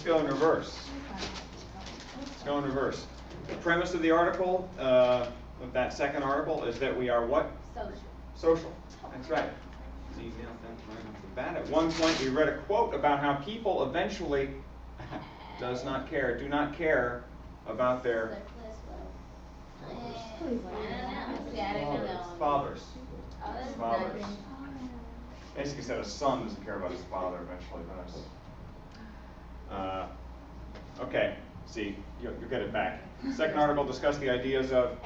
go in reverse. Let's go in reverse. The premise of the article, of that second article, is that we are what? Social. Social. That's right. At one point, we read a quote about how people eventually do not care about their fathers. Fathers. Basically said a son doesn't care about his father eventually, but okay, see, you'll get it back. Second article discussed the ideas of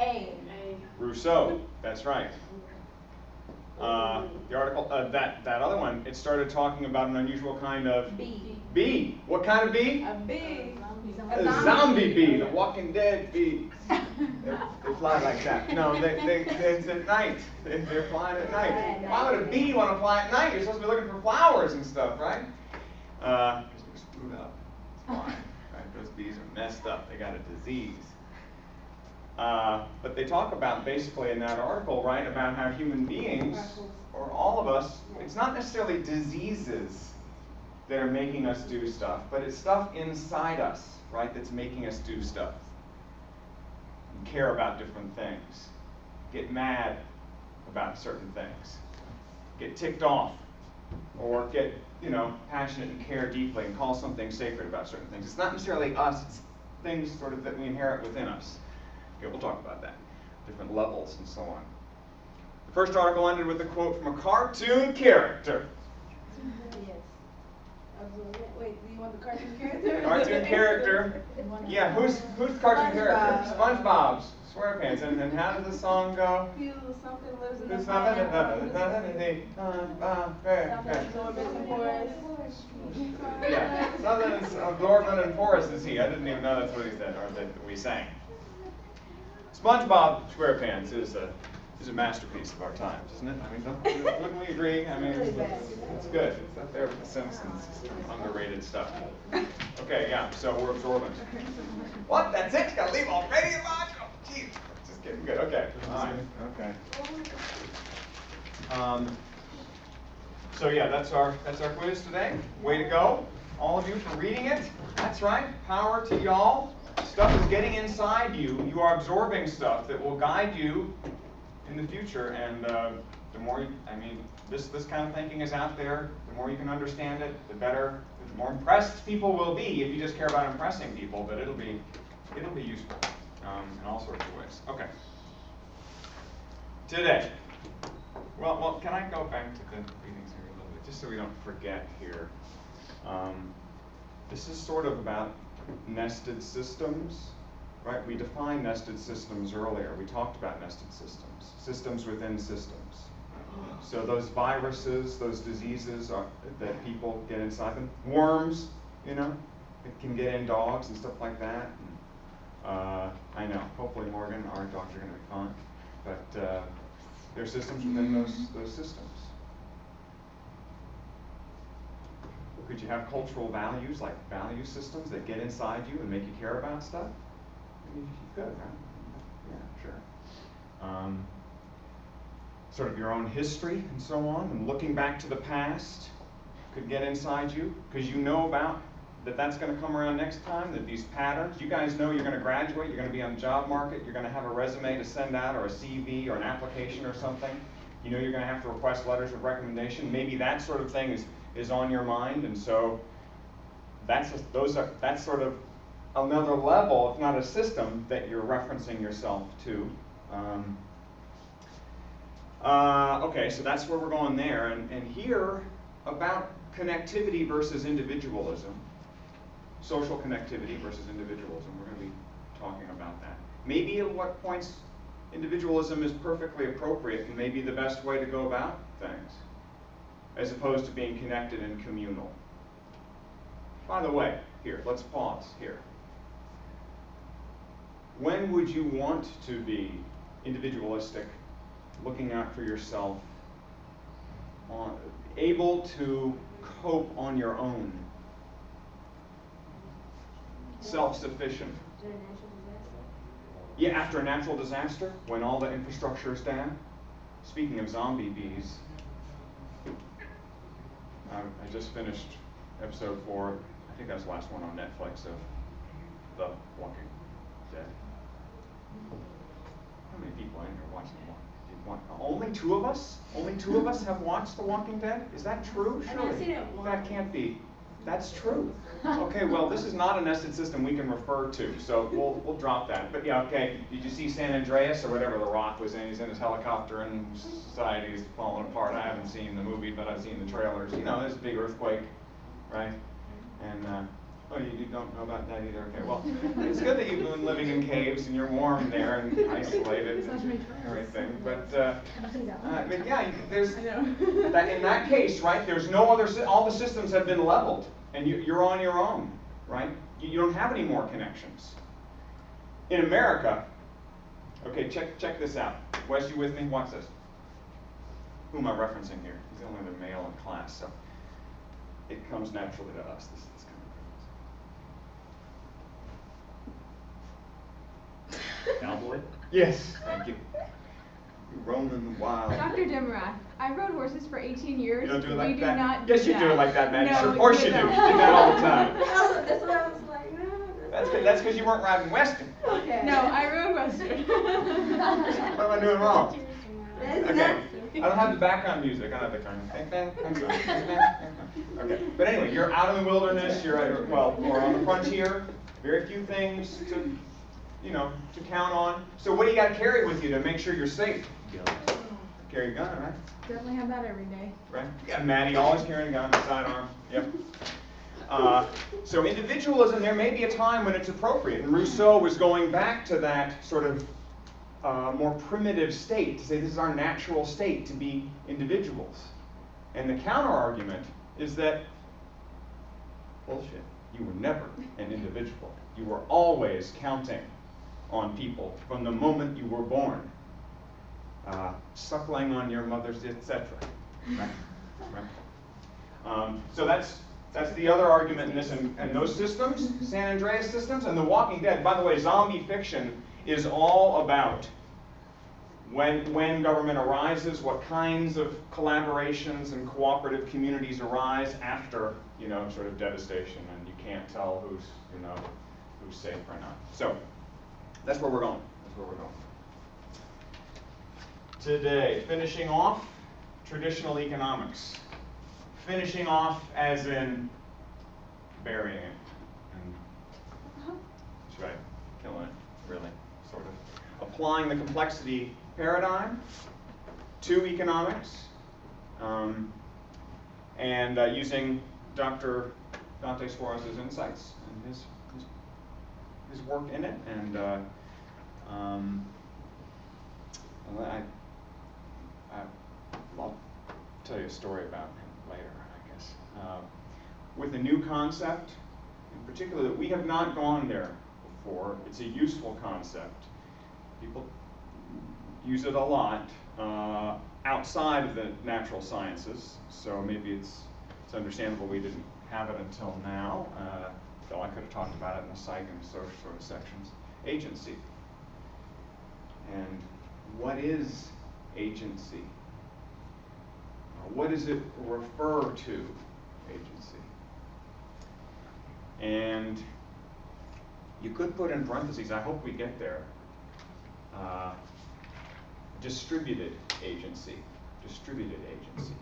Rousseau. That's right. The article, that other one, it started talking about an unusual kind of bee. What kind of bee? A bee. A zombie bee, the Walking Dead bee. They fly like that. No, it's at night. They're flying at night. Why would a bee want to fly at night? You're supposed to be looking for flowers and stuff, right? Because they're screwed up. It's fine. Right? Those bees are messed up. They got a disease. But they talk about, basically in that article, right, about how human beings, or all of us, it's not necessarily diseases that are making us do stuff, but it's stuff inside us, right, that's making us do stuff. And care about different things. Get mad about certain things. Get ticked off. Or get, passionate and care deeply and call something sacred about certain things. It's not necessarily us, it's things sort of that we inherit within us. Okay, we'll talk about that. Different levels and so on. The first article ended with a quote from a cartoon character. Yes. Wait, do you want the cartoon character? Cartoon character. Yeah, who's the cartoon character? SpongeBob SquarePants. And how does the song go? Feel something lives in the Something absorbent and porous is he. I didn't even know that's what he said, or that we sang. SpongeBob SquarePants is a masterpiece of our times, isn't it? I mean, wouldn't we agree? I mean, it's good. It's up there with The Simpsons. It's underrated stuff. Okay, yeah, so we're absorbent. What? That's it? Gotta leave already, Elijah? Oh, geez. Just getting good. Okay. All right. Okay. So yeah, that's our quiz today. Way to go, all of you, for reading it. That's right. Power to y'all. Stuff is getting inside you. You are absorbing stuff that will guide you in the future. And the more this kind of thinking is out there, the more you can understand it, the better, the more impressed people will be. If you just care about impressing people, but it'll be useful in all sorts of ways. Okay. Today, well, can I go back to the readings here a little bit, just so we don't forget here? This is sort of about nested systems, right? We defined nested systems earlier. We talked about nested systems, systems within systems. So those viruses, those diseases that people get inside them, worms, it can get in dogs and stuff like that. I know, hopefully Morgan, our dogs are going to be fine, but there are systems within those systems. Could you have cultural values, like value systems that get inside you and make you care about stuff? I mean, you could, right? Yeah, sure. Sort of your own history and so on, and looking back to the past could get inside you, because you know about that's going to come around next time, that these patterns, you guys know you're going to graduate, you're going to be on the job market, you're going to have a resume to send out, or a CV, or an application or something. You know you're going to have to request letters of recommendation. Maybe that sort of thing is on your mind, and so that's sort of another level, if not a system, that you're referencing yourself to. Okay, so that's where we're going there, and here about connectivity versus individualism, social connectivity versus individualism. We're going to be talking about that. Maybe at what points individualism is perfectly appropriate and maybe the best way to go about things, as opposed to being connected and communal. By the way, here, let's pause here. When would you want to be individualistic, looking out for yourself, able to cope on your own, self-sufficient? Yeah, after a natural disaster, when all the infrastructure is down. Speaking of zombie bees, I just finished episode 4, I think that's the last one on Netflix of The Walking Dead. How many people in here watching The Walking Dead? Only two of us? Only two of us have watched The Walking Dead? Is that true? I've Surely. not seen it once. That can't be. That's true. Okay, well, this is not a nested system we can refer to, so we'll drop that. But yeah, okay, did you see San Andreas or whatever The Rock was in? He's in his helicopter and society is falling apart. I haven't seen the movie, but I've seen the trailers. You know, there's a big earthquake, right? And, oh, you don't know about that either? Okay, well, it's good that you've been living in caves and you're warm there and isolated and everything. But yeah, there's that in that case, right? There's no other. All the systems have been leveled, and you're on your own, right? You don't have any more connections. In America, okay, check this out. Wes, you with me? Watch this. Who am I referencing here? He's the only other male in class, so it comes naturally to us. This kind of Cowboy? Yes, thank you. You roaming the wild. Dr. Demerath, I rode horses for 18 years. You don't do it like we that? do not Yes, you that. do it like that, man. No, Sure, of course you do. You do that all the time. That's what I was like, no. That's because you weren't riding Western. Okay. No, I rode Western. What am I doing wrong? That's Okay. I don't have the background music. I don't have the kind of. Okay. But anyway, you're out in the wilderness. You're well, or on the frontier. Very few things to, to count on. So what do you got to carry with you to make sure you're safe? Gun. Carry a gun, right? Definitely have that every day. Right? Yeah, Maddie always carrying a gun, sidearm. Yep. So individualism, there may be a time when it's appropriate. And Rousseau was going back to that sort of more primitive state, to say this is our natural state, to be individuals. And the counter-argument is that, bullshit, you were never an individual. You were always counting on people from the moment you were born. Suckling on your mother's, etc. Right? So that's the other argument in this, and those systems, San Andreas systems, and The Walking Dead. By the way, zombie fiction is all about when government arises, what kinds of collaborations and cooperative communities arise after, sort of devastation, and you can't tell who's safe or not. So that's where we're going. That's where we're going. Today, finishing off traditional economics. Finishing off as in burying it. That's right, killing it, really, sort of. Applying the complexity paradigm to economics, and using Dr. Dante Suarez's insights and his work in it, and I'll tell you a story about him later, I guess. With a new concept, in particular, that we have not gone there before. It's a useful concept. People use it a lot outside of the natural sciences, so maybe it's understandable we didn't have it until now, though I could have talked about it in the psych and social sort of sections. Agency. And what is agency? What does it refer to, agency? And you could put in parentheses, I hope we get there, distributed agency. Distributed agency.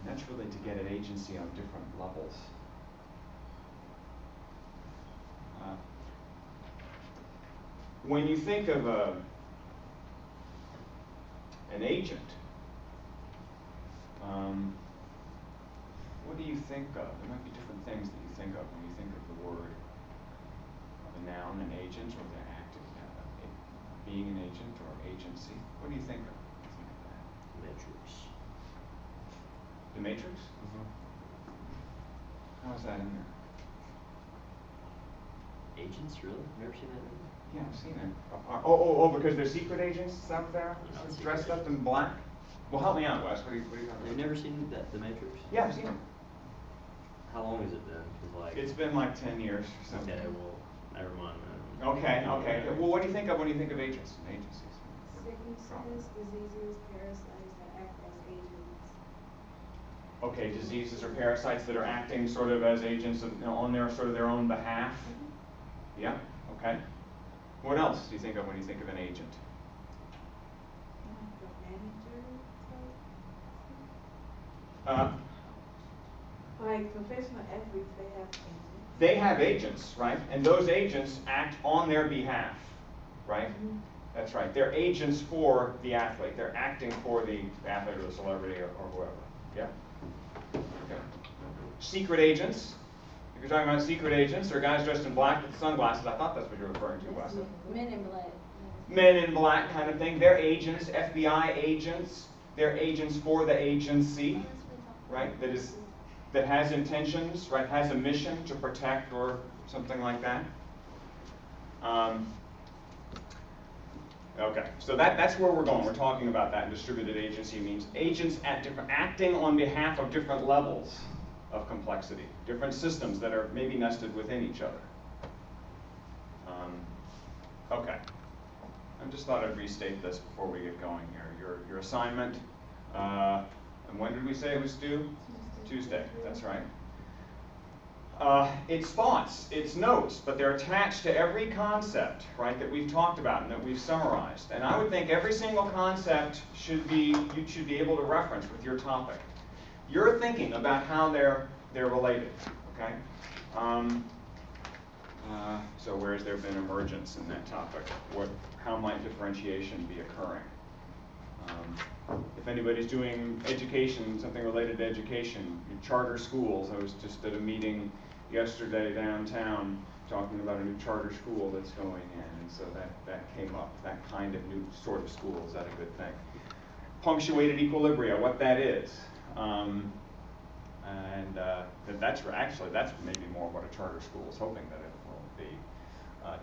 And that's really to get at agency on different levels. When you think of an agent, what do you think of? There might be different things that you think of when you think of the word of a noun, an agent, or the act of being an agent or agency. What do you think of? Matrix. The Matrix? Mm-hmm. How is that in there? Agents, really? Never seen that movie? Yeah, I've seen it. Oh, because they're secret agents out there, Not secret dressed up in agents. black? Well, help me out, Wes. What do you talking You've about? never seen The Matrix? Yeah, I've seen it. How long has it been? 'Cause, It's been like 10 years or something. Okay, well, never mind then. Okay. Well, what do you think of when you think of agents and agencies? Sicknesses, diseases, parasites that act as agents. Okay, diseases or parasites that are acting sort of as agents of, on their sort of their own behalf. Yeah. Okay. What else do you think of when you think of an agent? Like professional athletes, they have agents. They have agents, right? And those agents act on their behalf, right? That's right. They're agents for the athlete. They're acting for the athlete or the celebrity or whoever. Yeah? Okay. Secret agents. If you're talking about secret agents, they're guys dressed in black with sunglasses. I thought that's what you were referring to, Wes. Men in Black. Men in black kind of thing. They're agents, FBI agents. They're agents for the agency, right? That has intentions, right? Has a mission to protect or something like that. Okay, so that's where we're going. We're talking about that. Distributed agency means agents acting on behalf of different levels of complexity, different systems that are maybe nested within each other. Okay, I just thought I'd restate this before we get going here. Your assignment, and when did we say it was due? Tuesday, that's right. It's thoughts, it's notes, but they're attached to every concept, right, that we've talked about and that we've summarized. And I would think every single concept you should be able to reference with your topic. You're thinking about how they're related, okay? So where has there been emergence in that topic? How might differentiation be occurring? If anybody's doing education, something related to education, charter schools, I was just at a meeting yesterday downtown talking about a new charter school that's going in, and so that came up, that kind of new sort of school. Is that a good thing? Punctuated equilibria, what that is. That's maybe more what a charter school is hoping that it will be.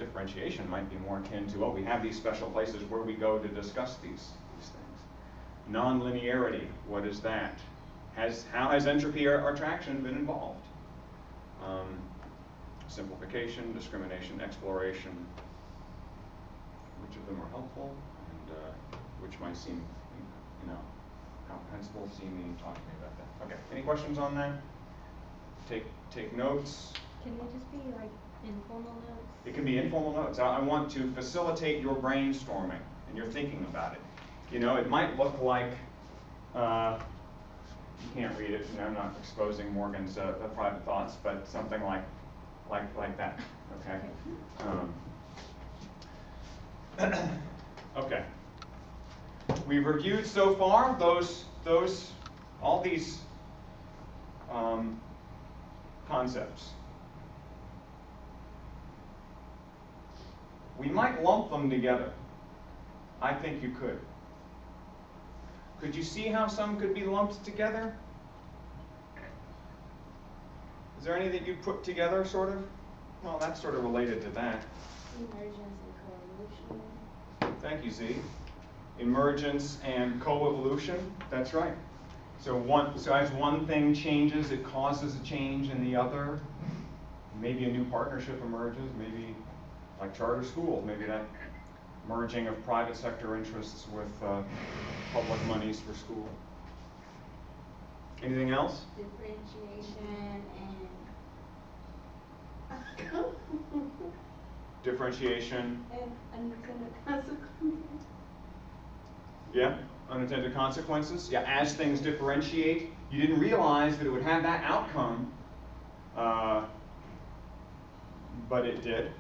Differentiation might be more akin to, we have these special places where we go to discuss these things. Nonlinearity, what is that? How has entropy or attraction been involved? Simplification, discrimination, exploration. Which of them are helpful, and which might seem, comprehensible? See me talking about that. Okay. Any questions on that? Take notes. Can they just be like informal notes? It can be informal notes. I want to facilitate your brainstorming and your thinking about it. It might look like, you can't read it, I'm not exposing Morgan's private thoughts, but something like that, okay? Okay. We've reviewed so far all these concepts. We might lump them together. I think you could. Could you see how some could be lumped together? Is there any that you put together, sort of? Well, that's sort of related to that. Emergence and coevolution. Thank you, Z. Emergence and coevolution, that's right. So as one thing changes, it causes a change in the other. Maybe a new partnership emerges, maybe like charter schools, maybe that merging of private sector interests with public monies for school. Anything else? Differentiation Differentiation. and unintended consequences. Yeah, unintended consequences. Yeah, as things differentiate, you didn't realize that it would have that outcome, but it did.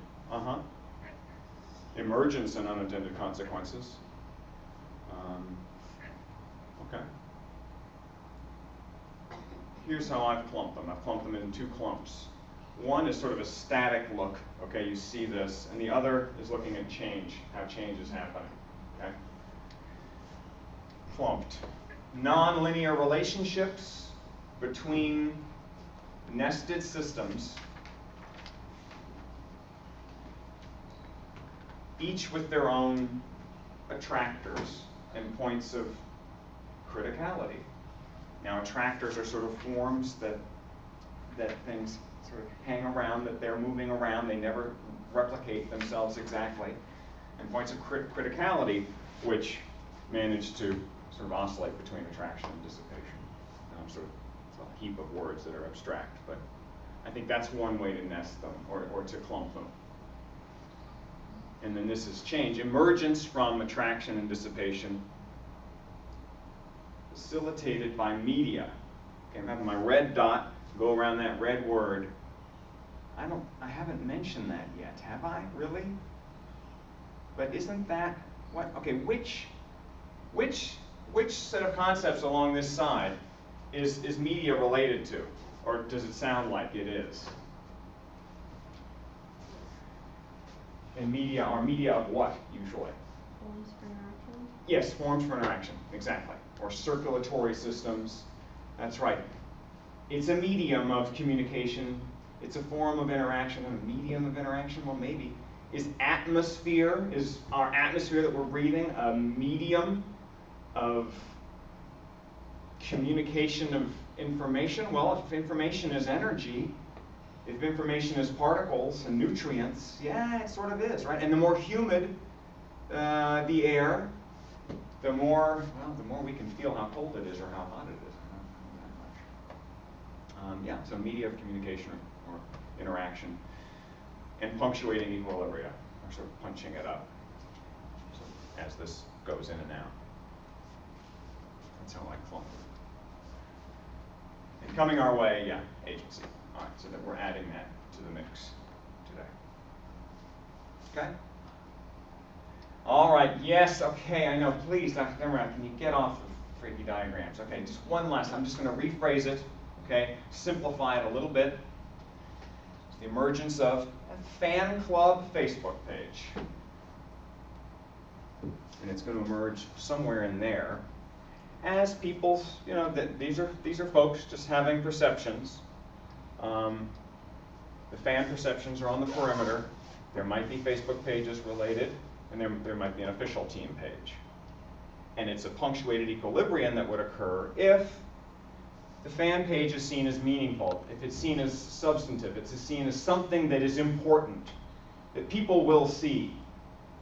Emergence and unintended consequences. Okay. Here's how I've clumped them. I've clumped them in two clumps. One is sort of a static look, okay, you see this, and the other is looking at change, how change is happening, okay? Clumped. Nonlinear relationships between nested systems, each with their own attractors and points of criticality. Now, attractors are sort of forms that things sort of hang around, that they're moving around, they never replicate themselves exactly. And points of criticality, which manage to sort of oscillate between attraction and dissipation. So heap of words that are abstract, but I think that's one way to nest them, or to clump them. And then this is change. Emergence from attraction and dissipation, facilitated by media. Okay, I'm having my red dot go around that red word. I haven't mentioned that yet, have I, really? But isn't that what, okay, which set of concepts along this side is media related to? Or does it sound like it is? And media are media of what, usually? Forms for interaction. Yes, forms for interaction, exactly. Or circulatory systems, that's right. It's a medium of communication. It's a form of interaction, a medium of interaction, well maybe. Is our atmosphere that we're breathing a medium of communication of information? Well, if information is energy, if information is particles and nutrients, yeah, it sort of is, right? And the more humid the air, the more we can feel how cold it is or how hot it is. I don't know that much. Yeah, so media of communication or interaction. And punctuating equilibria, or sort of punching it up, so as this goes in and out. That's how I clump it. And coming our way, yeah, agency. All right, so that we're adding that to the mix today. Okay? All right, yes, okay, I know. Please, Dr. Demerath, can you get off the freaky diagrams? Okay, just one last, I'm just going to rephrase it, okay? Simplify it a little bit. It's the emergence of a fan club Facebook page. And it's going to emerge somewhere in there as people, these are folks just having perceptions. The fan perceptions are on the perimeter. There might be Facebook pages related, and there might be an official team page. And it's a punctuated equilibrium that would occur if the fan page is seen as meaningful, if it's seen as substantive, it's seen as something that is important, that people will see.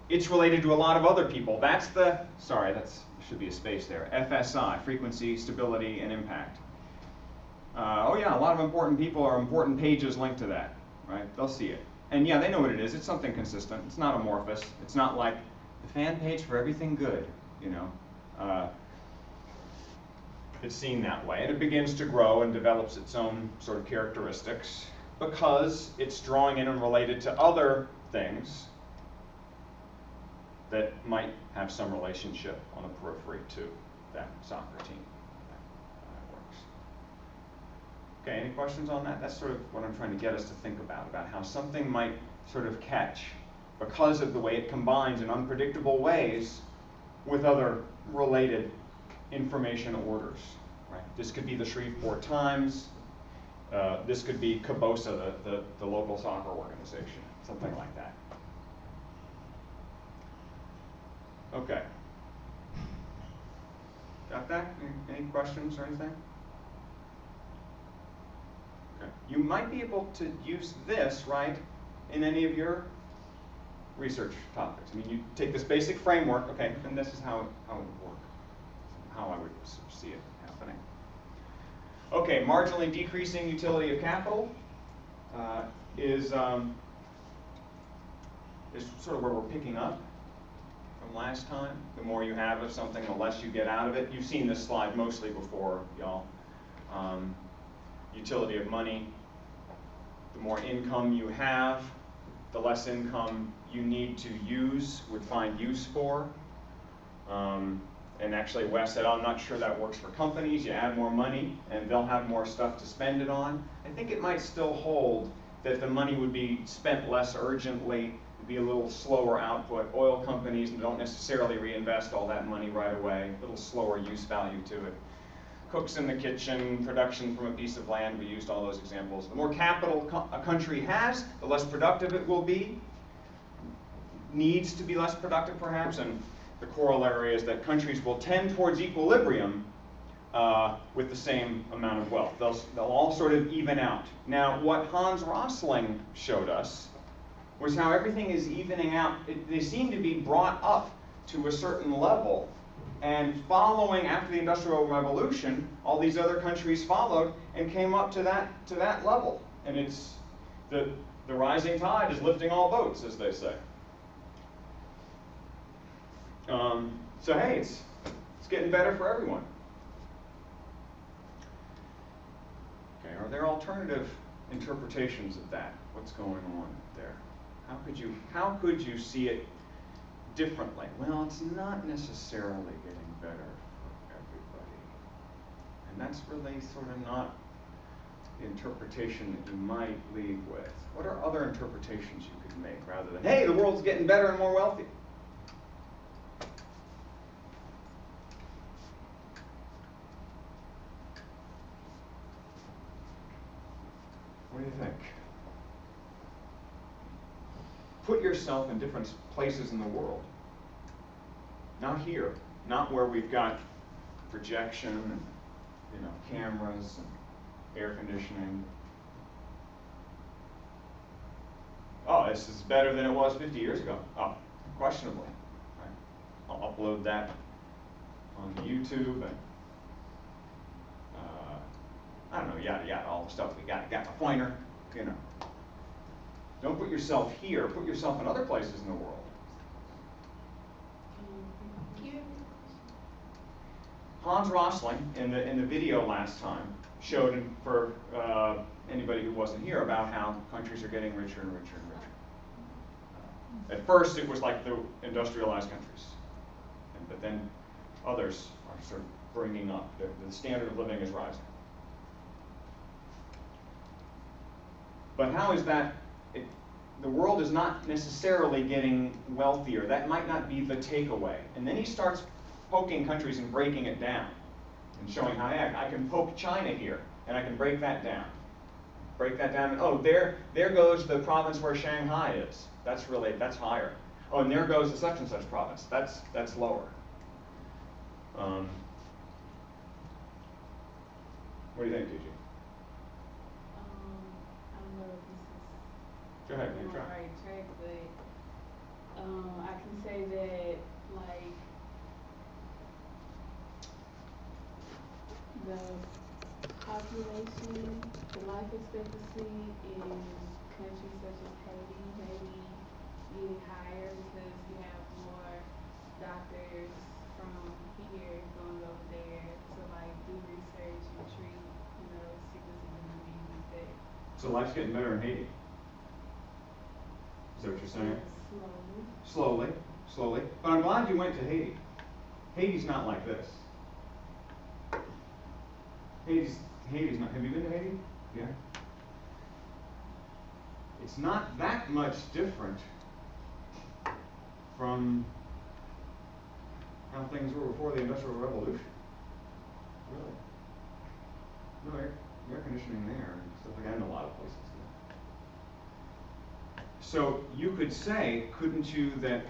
It's related to a lot of other people. That's should be a space there. FSI, frequency, stability, and impact. Oh yeah, a lot of important people are important pages linked to that, right? They'll see it. And yeah, they know what it is. It's something consistent. It's not amorphous. It's not like the fan page for everything good, It's seen that way, and it begins to grow and develops its own sort of characteristics because it's drawing in and related to other things that might have some relationship on the periphery to that soccer team. That works. Okay, any questions on that? That's sort of what I'm trying to get us to think about how something might sort of catch because of the way it combines in unpredictable ways with other related information orders. Right? This could be the Shreveport Times. This could be Cabosa, the local soccer organization, something like that. Okay. Got that? Any questions or anything? Okay. You might be able to use this, right, in any of your research topics. I mean, you take this basic framework, okay, and this is how it would work, how I would see it happening. Okay, marginally decreasing utility of capital is sort of where we're picking up from last time. The more you have of something, the less you get out of it. You've seen this slide mostly before, y'all. Utility of money. The more income you have, the less income you need to find use for. And actually Wes said, I'm not sure that works for companies. You add more money and they'll have more stuff to spend it on. I think it might still hold that the money would be spent less urgently, be a little slower output. Oil companies don't necessarily reinvest all that money right away, a little slower use value to it. Cooks in the kitchen, production from a piece of land, we used all those examples. The more capital a country has, the less productive it will be. Needs to be less productive perhaps, and the corollary is that countries will tend towards equilibrium with the same amount of wealth. They'll all sort of even out. Now, what Hans Rosling showed us was how everything is evening out. They seem to be brought up to a certain level And following after the Industrial Revolution, all these other countries followed and came up to that level. And it's the rising tide is lifting all boats, as they say. So hey, it's getting better for everyone. Okay, are there alternative interpretations of that? What's going on there? How could you see it differently? Well, it's not necessarily getting better for everybody. And that's really sort of not the interpretation that you might lead with. What are other interpretations you could make rather than, hey, the world's getting better and more wealthy? What do you think? Put yourself in different places in the world. Not here, not where we've got projection and cameras and air conditioning. Oh, this is better than it was 50 years ago. Oh, questionably. Right? I'll upload that on YouTube and I don't know, yada yada, all the stuff we got. Got my pointer, Don't put yourself here. Put yourself in other places in the world. Hans Rosling in the video last time showed for anybody who wasn't here about how countries are getting richer and richer and richer. At first, it was like the industrialized countries, but then others are sort of bringing up. The standard of living is rising. But how is that? The world is not necessarily getting wealthier. That might not be the takeaway. And then he starts poking countries and breaking it down and showing how I can poke China here and I can break that down. Break that down. And, oh, there goes the province where Shanghai is. That's higher. Oh, and there goes the such and such province. That's lower. What do you think, Gigi? I don't know if this is Go ahead, you on the try. right track, but I can say that like the population, the life expectancy in countries such as Haiti may be getting higher because you have more doctors from here going over there to like do research and treat, sicknesses and diseases that So life's getting better in Haiti. Is that what you're saying? Slowly. But I'm glad you went to Haiti. Haiti's not like this. Haiti's not. Have you been to Haiti? Yeah. It's not that much different from how things were before the Industrial Revolution. Really. No air conditioning there and stuff like that in a lot of places. So you could say, couldn't you, that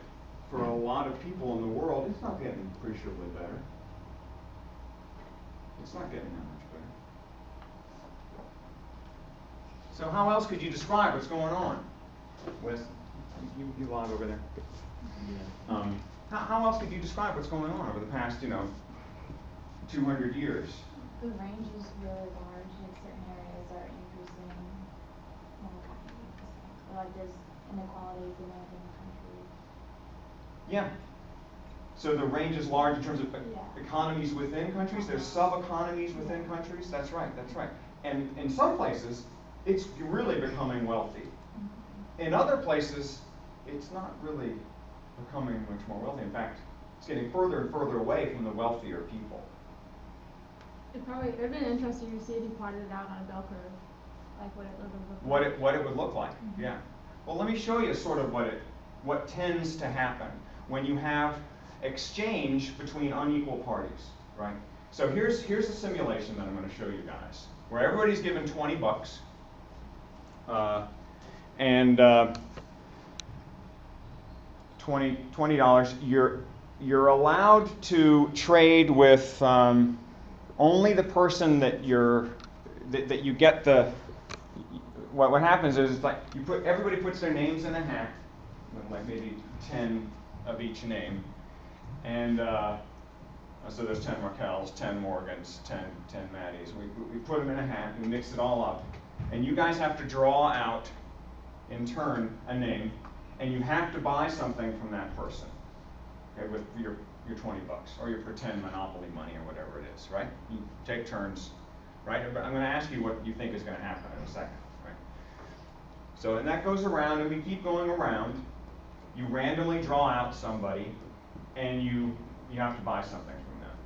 for a lot of people in the world, it's not getting appreciably better. It's not getting that much better. So how else could you describe what's going on? Wes, you log over there. Yeah. How else could you describe what's going on over the past, 200 years? The range is really large, and certain areas are increasing more rapidly. Like there's inequalities in within the country. Yeah. So the range is large in terms of economies within countries. There's sub-economies within countries. That's right. And in some places, it's really becoming wealthy. In other places, it's not really becoming much more wealthy. In fact, it's getting further and further away from the wealthier people. It'd been interesting to see if you plotted it out on a bell curve, like what it would look like. What it would look like, yeah. Well, let me show you sort of what tends to happen when you have exchange between unequal parties, right? So here's a simulation that I'm going to show you guys, where everybody's given $20, and $20. You're allowed to trade with only the person that you get the. What happens is like everybody puts their names in a hat, like maybe 10 of each name, and So there's 10 Raquels, 10 Morgans, 10 Maddies. We put them in a hat, we mix it all up. And you guys have to draw out, in turn, a name, and you have to buy something from that person, okay, with your 20 bucks, or your pretend Monopoly money, or whatever it is, right? You take turns, right? I'm gonna ask you what you think is gonna happen in a second, right? So, and that goes around, and we keep going around. You randomly draw out somebody, and you have to buy something from them,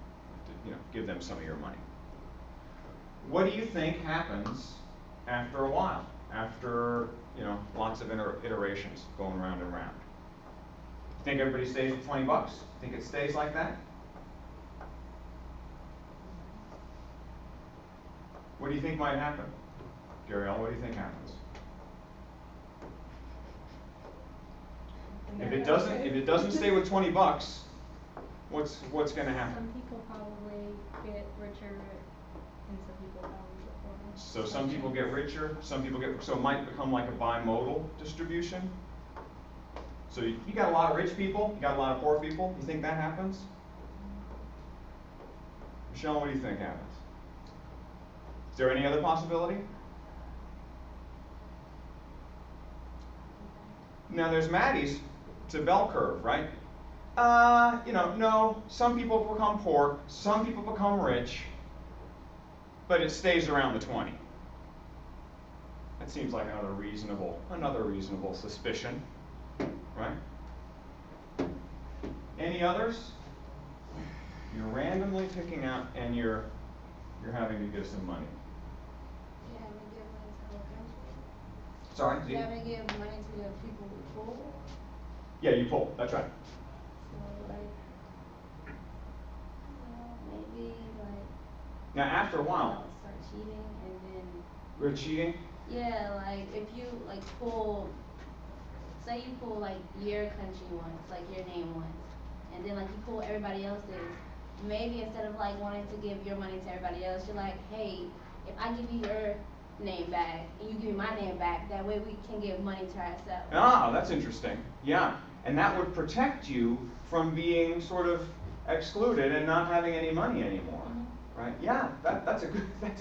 to, give them some of your money. What do you think happens after a while? After, lots of iterations going round and round? Think everybody stays with 20 bucks? Think it stays like that? What do you think might happen? Gariel, what do you think happens? If it doesn't stay with 20 bucks, what's going to happen? Some people probably get richer, and some people probably get poorer. So some people get richer, so it might become like a bimodal distribution. So you got a lot of rich people, you got a lot of poor people. You think that happens? Michelle, what do you think happens? Is there any other possibility? Now there's Maddie's. It's a bell curve, right? No, some people become poor, some people become rich, but it stays around the 20. That seems like another reasonable suspicion, right? Any others? You're randomly picking out, and you're having to give some money. You have to give money to the country. Sorry? You have to give money to the people who pull. Yeah, you pull. That's right. So maybe Now, after a while, start cheating and then. we're cheating. Yeah, if you pull, say you pull your country once, your name once, and then you pull everybody else's. Maybe instead of wanting to give your money to everybody else, you're like, hey, if I give you your name back and you give me my name back, that way we can give money to ourselves. Ah, that's interesting. Yeah, and that would protect you from being sort of excluded and not having any money anymore, right? Yeah, that's a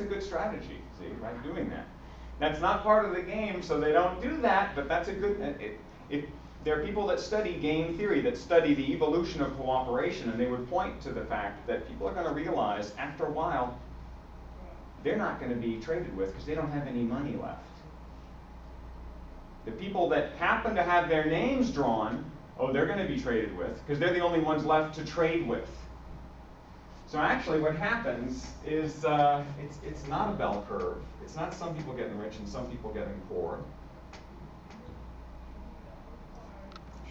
good strategy. See, right, doing that. That's not part of the game, so they don't do that. But that's a good. There are people that study game theory, that study the evolution of cooperation, and they would point to the fact that people are going to realize after a while they're not going to be traded with because they don't have any money left. The people that happen to have their names drawn, they're going to be traded with because they're the only ones left to trade with. So actually what happens is it's not a bell curve. It's not some people getting rich and some people getting poor.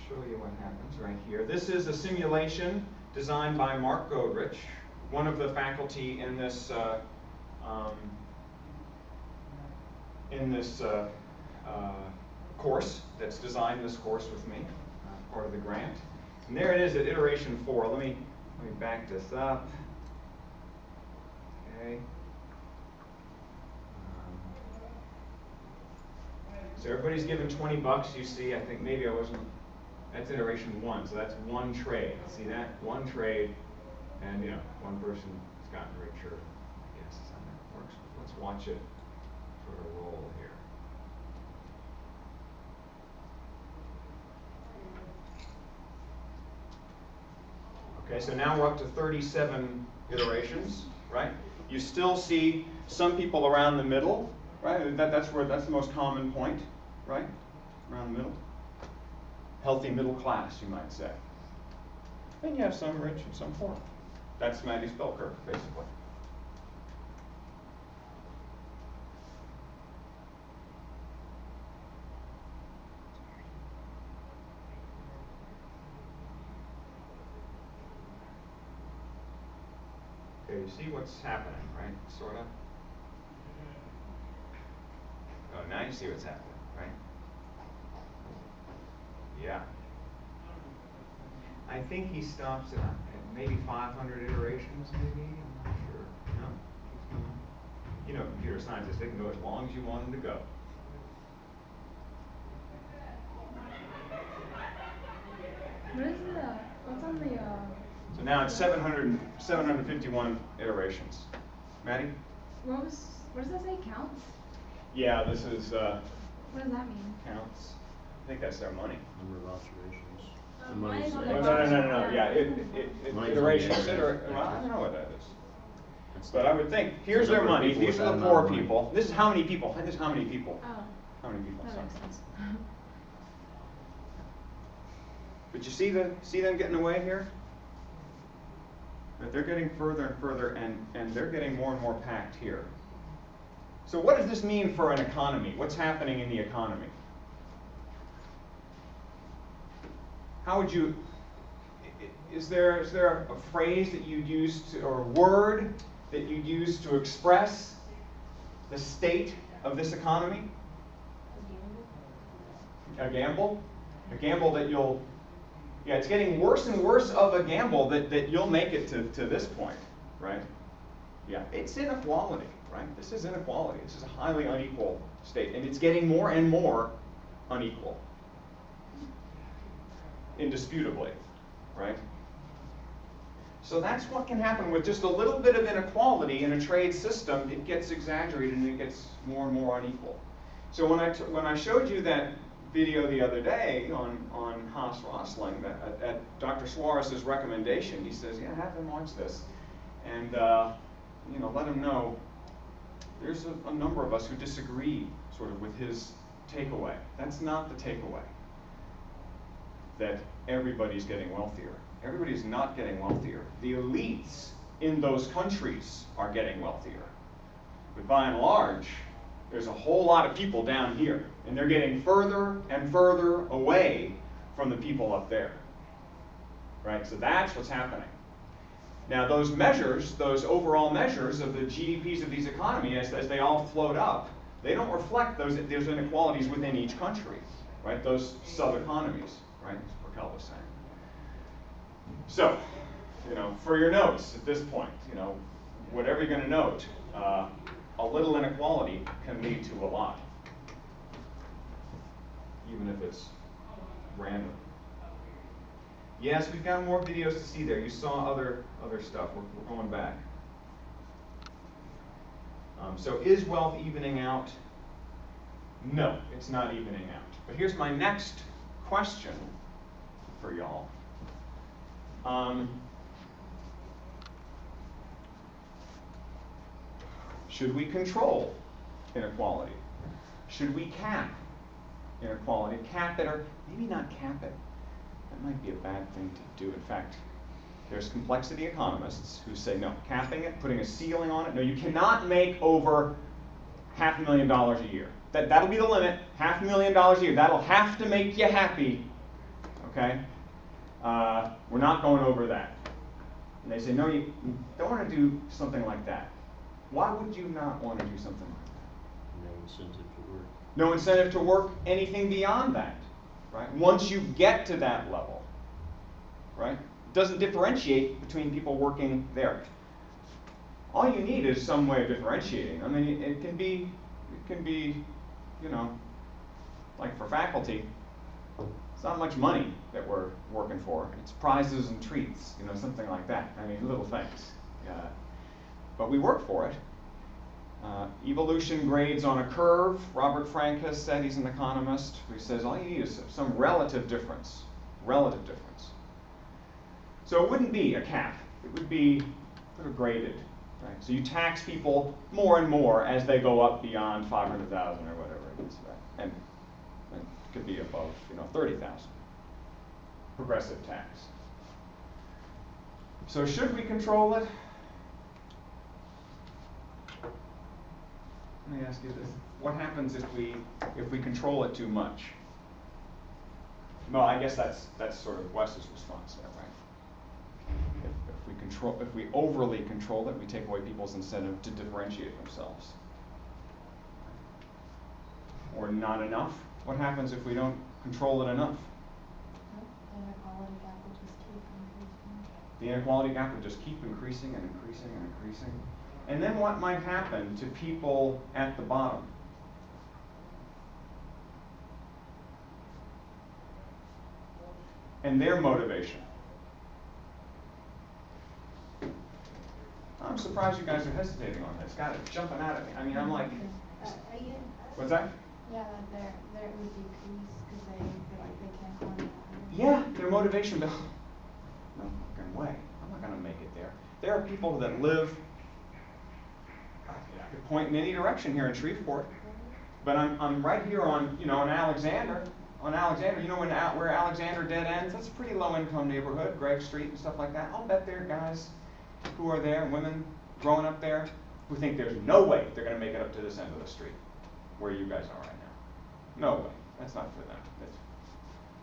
Show you what happens right here. This is a simulation designed by Mark Godrich, one of the faculty in this course that's designed this course with me, part of the grant. And there it is at iteration 4. Let me back this up. Okay. So everybody's given 20 bucks. You see, I think maybe I wasn't. That's iteration 1, so that's one trade. See that? One trade, and one person has gotten richer. I guess is how that works. Let's watch it sort of roll here. Okay, so now we're up to 37 iterations, right? You still see some people around the middle, right? That's the most common point, right? Around the middle. Healthy middle class, you might say. And you have some rich and some poor. That's Maddie's bell curve, basically. Okay, you see what's happening, right? Sort of. Oh, now you see what's happening, right? Yeah. I think he stops at maybe 500 iterations, maybe. I'm not sure. No, keeps going. Computer scientists, they can go as long as you want them to go. What's on the So Now it's 751 iterations. Maddie? What does that say, counts? Yeah, this is What does that mean? counts. I think that's their money. Number of observations. The Mine money's is on No, the there. no. Yeah, Money's on the iterations. end. Well, I don't know what that is. That's But I would think, here's the their number of money, people these with are the that poor amount of money. people. This is how many people, this is how many people. Oh, How many people, that sorry. makes sense. But you see them getting away here? But they're getting further and further, and they're getting more and more packed here. So what does this mean for an economy? What's happening in the economy? How would you, is there a phrase that you'd use to, or a word that you'd use to express the state of this economy? A gamble? A gamble that you'll, yeah, it's getting worse and worse of a gamble that you'll make it to this point, right? Yeah, it's inequality, right? This is inequality. This is a highly unequal state, and it's getting more and more unequal. Indisputably, right? So that's what can happen with just a little bit of inequality in a trade system. It gets exaggerated and it gets more and more unequal. So when I showed you that video the other day on Haas Rosling, at Dr. Suarez's recommendation, he says, yeah, have them watch this, and let him know there's a number of us who disagree sort of with his takeaway. That's not the takeaway. That everybody's getting wealthier. Everybody's not getting wealthier. The elites in those countries are getting wealthier. But by and large, there's a whole lot of people down here, and they're getting further and further away from the people up there. Right? So that's what's happening. Now those measures, those overall measures of the GDPs of these economies, as they all float up, they don't reflect those inequalities within each country, right? Those sub-economies, right? That's what Raquel was saying. So, for your notes at this point, whatever you're going to note, a little inequality can lead to a lot, even if it's random. Yes, we've got more videos to see there. You saw other stuff. We're going back. So is wealth evening out? No, it's not evening out. But here's my next question for y'all. Should we control inequality? Should we cap inequality? Cap it, or maybe not cap it. That might be a bad thing to do. In fact, there's complexity economists who say no, capping it, putting a ceiling on it. No, you cannot make over $500,000 a year. That'll be the limit, $500,000 a year. That'll have to make you happy, okay? We're not going over that. And they say, no, you don't want to do something like that. Why would you not want to do something like that? No incentive to work. No incentive to work anything beyond that, right? Once you get to that level, right? It doesn't differentiate between people working there. All you need is some way of differentiating. I mean, it can be, like for faculty, it's not much money that we're working for. It's prizes and treats, something like that. I mean, little things. But we work for it. Evolution grades on a curve. Robert Frank has said, he's an economist, who says all you need is some relative difference. Relative difference. So it wouldn't be a cap. It would be sort of graded. Right? So you tax people more and more as they go up beyond 500,000 or whatever it is. Right? And it could be above 30,000. Progressive tax. So should we control it? Let me ask you this. What happens if we control it too much? No, I guess that's sort of Wes's response there, right? If we overly control it, we take away people's incentive to differentiate themselves. Or not enough? What happens if we don't control it enough? The inequality gap will just keep increasing. The inequality gap would just keep increasing and increasing and increasing. And then what might happen to people at the bottom? And their motivation. I'm surprised you guys are hesitating on this. God, it's jumping out at me. I mean, I'm like, what's that? Yeah, that there would decrease because they feel like they can't climb the ladder. Yeah, their motivation, but no fucking way. I'm not gonna make it there. There are people that live, I could point in any direction here in Shreveport, but I'm right here on, you know, on Alexander, you know, where Alexander dead ends, that's a pretty low income neighborhood, Greg Street and stuff like that. I'll bet there are guys who are there, women growing up there, who think there's no way they're gonna make it up to this end of the street, where you guys are right now. No way. That's not for them.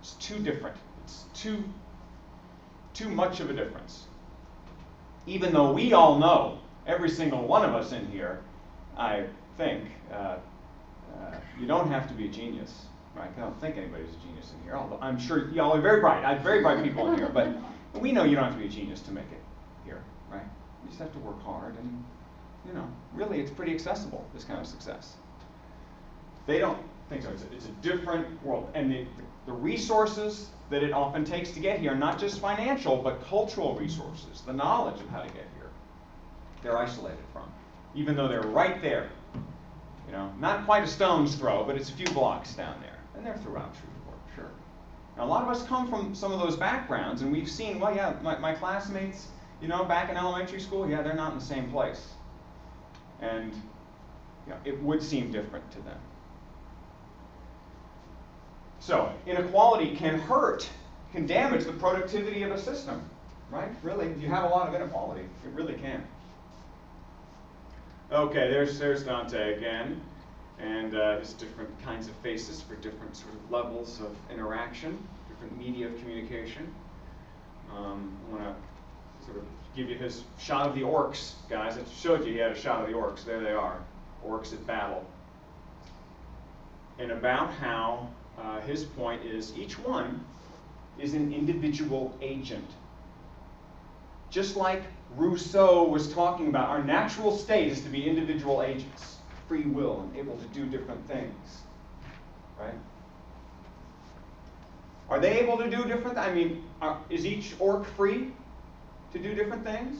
It's too different. It's too much of a difference. Even though we all know, every single one of us in here, I think, you don't have to be a genius, right? I don't think anybody's a genius in here, although I'm sure y'all are very bright. I have very bright people in here, but we know you don't have to be a genius to make it here, right? You just have to work hard and, you know, really it's pretty accessible, this kind of success. They don't think so. It's a different world. And the resources that it often takes to get here, not just financial, but cultural resources, the knowledge of how to get here, they're isolated from, even though they're right there. You know, not quite a stone's throw, but it's a few blocks down there. And they're throughout Shreveport, sure. Now, a lot of us come from some of those backgrounds, and we've seen, well, yeah, my classmates, you know, back in elementary school, yeah, they're not in the same place. And you know, it would seem different to them. So, inequality can hurt, can damage the productivity of a system, right? Really, if you have a lot of inequality, it really can. Okay, there's Dante again, and his different kinds of faces for different sort of levels of interaction, different media of communication. I want to sort of give you his shot of the orcs, guys. I showed you he had a shot of the orcs. There they are, orcs at battle. And about how his point is each one is an individual agent. Just like Rousseau was talking about, our natural state is to be individual agents, free will and able to do different things, right? Are they able to do different? I mean, is each orc free to do different things?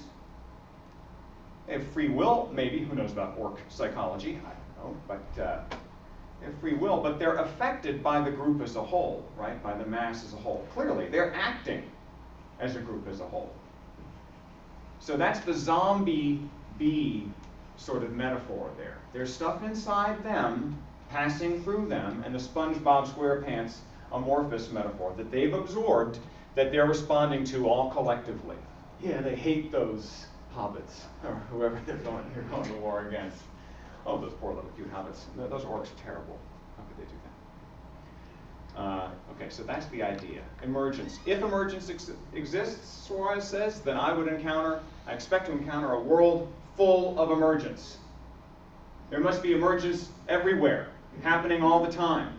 They have free will, maybe. Who knows about orc psychology? I don't know, but they have free will, but they're affected by the group as a whole, right? By the mass as a whole. Clearly, they're acting as a group as a whole. So that's the zombie bee sort of metaphor there. There's stuff inside them, passing through them, and the SpongeBob SquarePants amorphous metaphor that they've absorbed that they're responding to all collectively. Yeah, they hate those hobbits, or whoever they're going to war against. Oh, those poor little cute hobbits. Those orcs are terrible. How could they do that? Okay, so that's the idea. Emergence. If emergence exists, Suarez says, then I expect to encounter a world full of emergence. There must be emergence everywhere, happening all the time.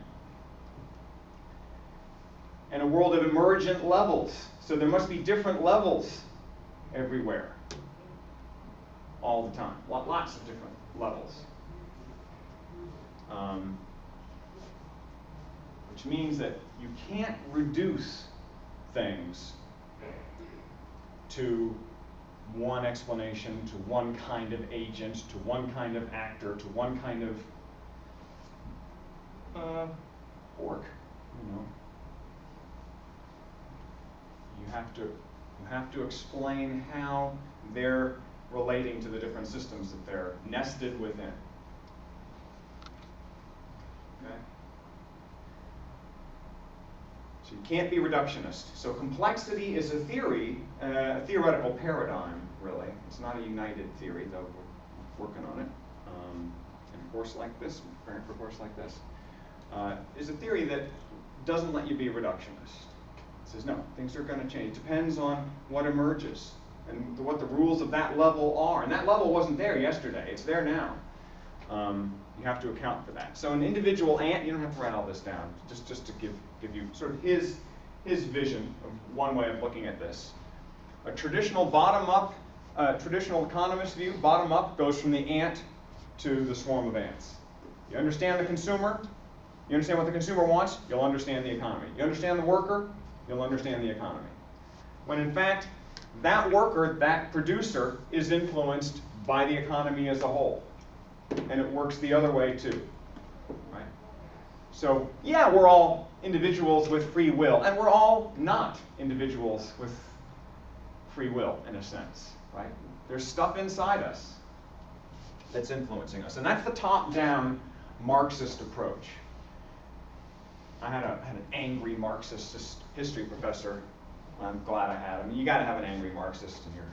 And a world of emergent levels. So there must be different levels everywhere, all the time. Lots of different levels. Which means that you can't reduce things to one explanation, to one kind of agent, to one kind of actor, to one kind of orc, you know. You have to explain how they're relating to the different systems that they're nested within. Okay? So you can't be reductionist. So complexity is a theory, a theoretical paradigm, really. It's not a united theory, though we're working on it. In a course like this, preparing for a course like this, is a theory that doesn't let you be a reductionist. It says, no, things are going to change. It depends on what emerges and what the rules of that level are. And that level wasn't there yesterday. It's there now. You have to account for that. So an individual ant, you don't have to write all this down, just to give you sort of his vision of one way of looking at this. A traditional bottom-up, traditional economist view, bottom-up, goes from the ant to the swarm of ants. You understand the consumer, you understand what the consumer wants, you'll understand the economy. You understand the worker, you'll understand the economy. When in fact, that worker, that producer, is influenced by the economy as a whole. And it works the other way too, right? So yeah, we're all individuals with free will, and we're all not individuals with free will in a sense, right? There's stuff inside us that's influencing us, and that's the top-down Marxist approach. I had an angry Marxist history professor. I'm glad I had him. You got to have an angry Marxist in your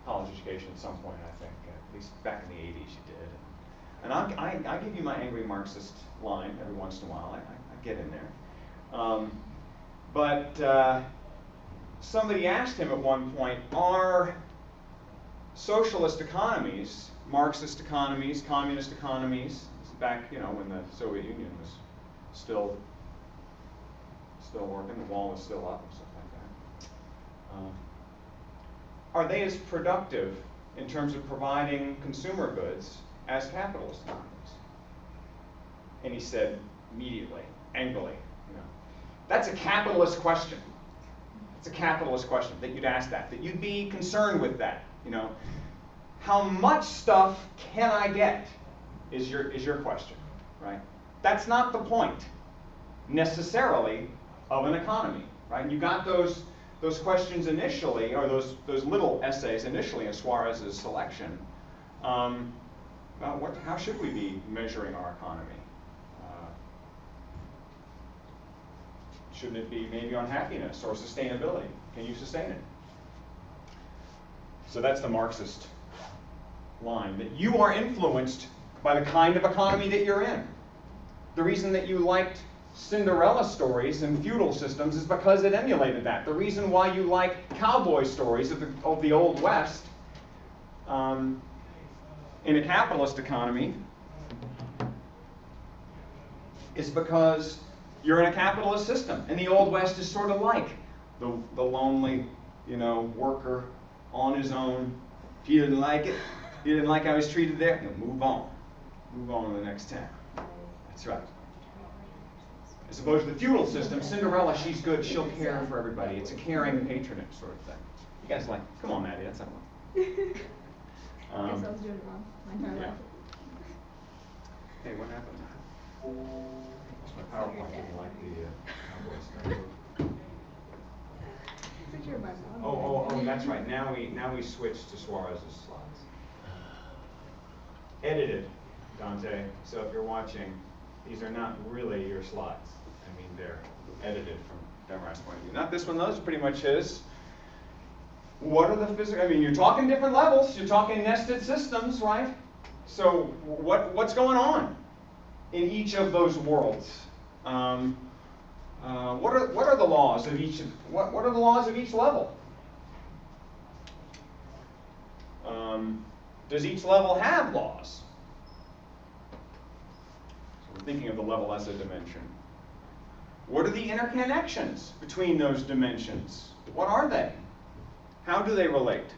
college education at some point, I think. At least back in the 80s you did. And I give you my angry Marxist line every once in a while. I get in there. But somebody asked him at one point, are socialist economies, Marxist economies, communist economies, back, when the Soviet Union was still working, the wall was still up and stuff like that. Are they as productive in terms of providing consumer goods as capitalist economies? And he said immediately, angrily, that's a capitalist question. It's a capitalist question that you'd ask that you'd be concerned with that. How much stuff can I get is your question, right? That's not the point necessarily of an economy, right? You got those questions initially, or those little essays initially in Suarez's selection about how should we be measuring our economy? Shouldn't it be maybe on happiness or sustainability? Can you sustain it? So that's the Marxist line, that you are influenced by the kind of economy that you're in. The reason that you liked Cinderella stories and feudal systems is because it emulated that. The reason why you like cowboy stories of the Old West in a capitalist economy is because you're in a capitalist system. And the Old West is sort of like the lonely, worker on his own. If you didn't like it, you didn't like how he was treated there, move on. Move on to the next town. That's right. As opposed to the feudal system, Cinderella, she's good, she'll care for everybody. It's a caring patronage sort of thing. You guys come on, Maddie, that's not one. I guess I was doing it wrong my entire life. Hey, what happened? My PowerPoint didn't like the cowboy stuff. Picture of my mom. Oh, that's right. Now we switch to Suarez's slides. Edited, Dante. So if you're watching, these are not really your slides. I mean, they're edited from Demerath's point of view. Not this one, those are pretty much his. What are the physical, you're talking different levels, you're talking nested systems, right? So what's going on in each of those worlds? What are the laws of each? What are the laws of each level? Does each level have laws? So we're thinking of the level as a dimension. What are the interconnections between those dimensions? What are they? How do they relate?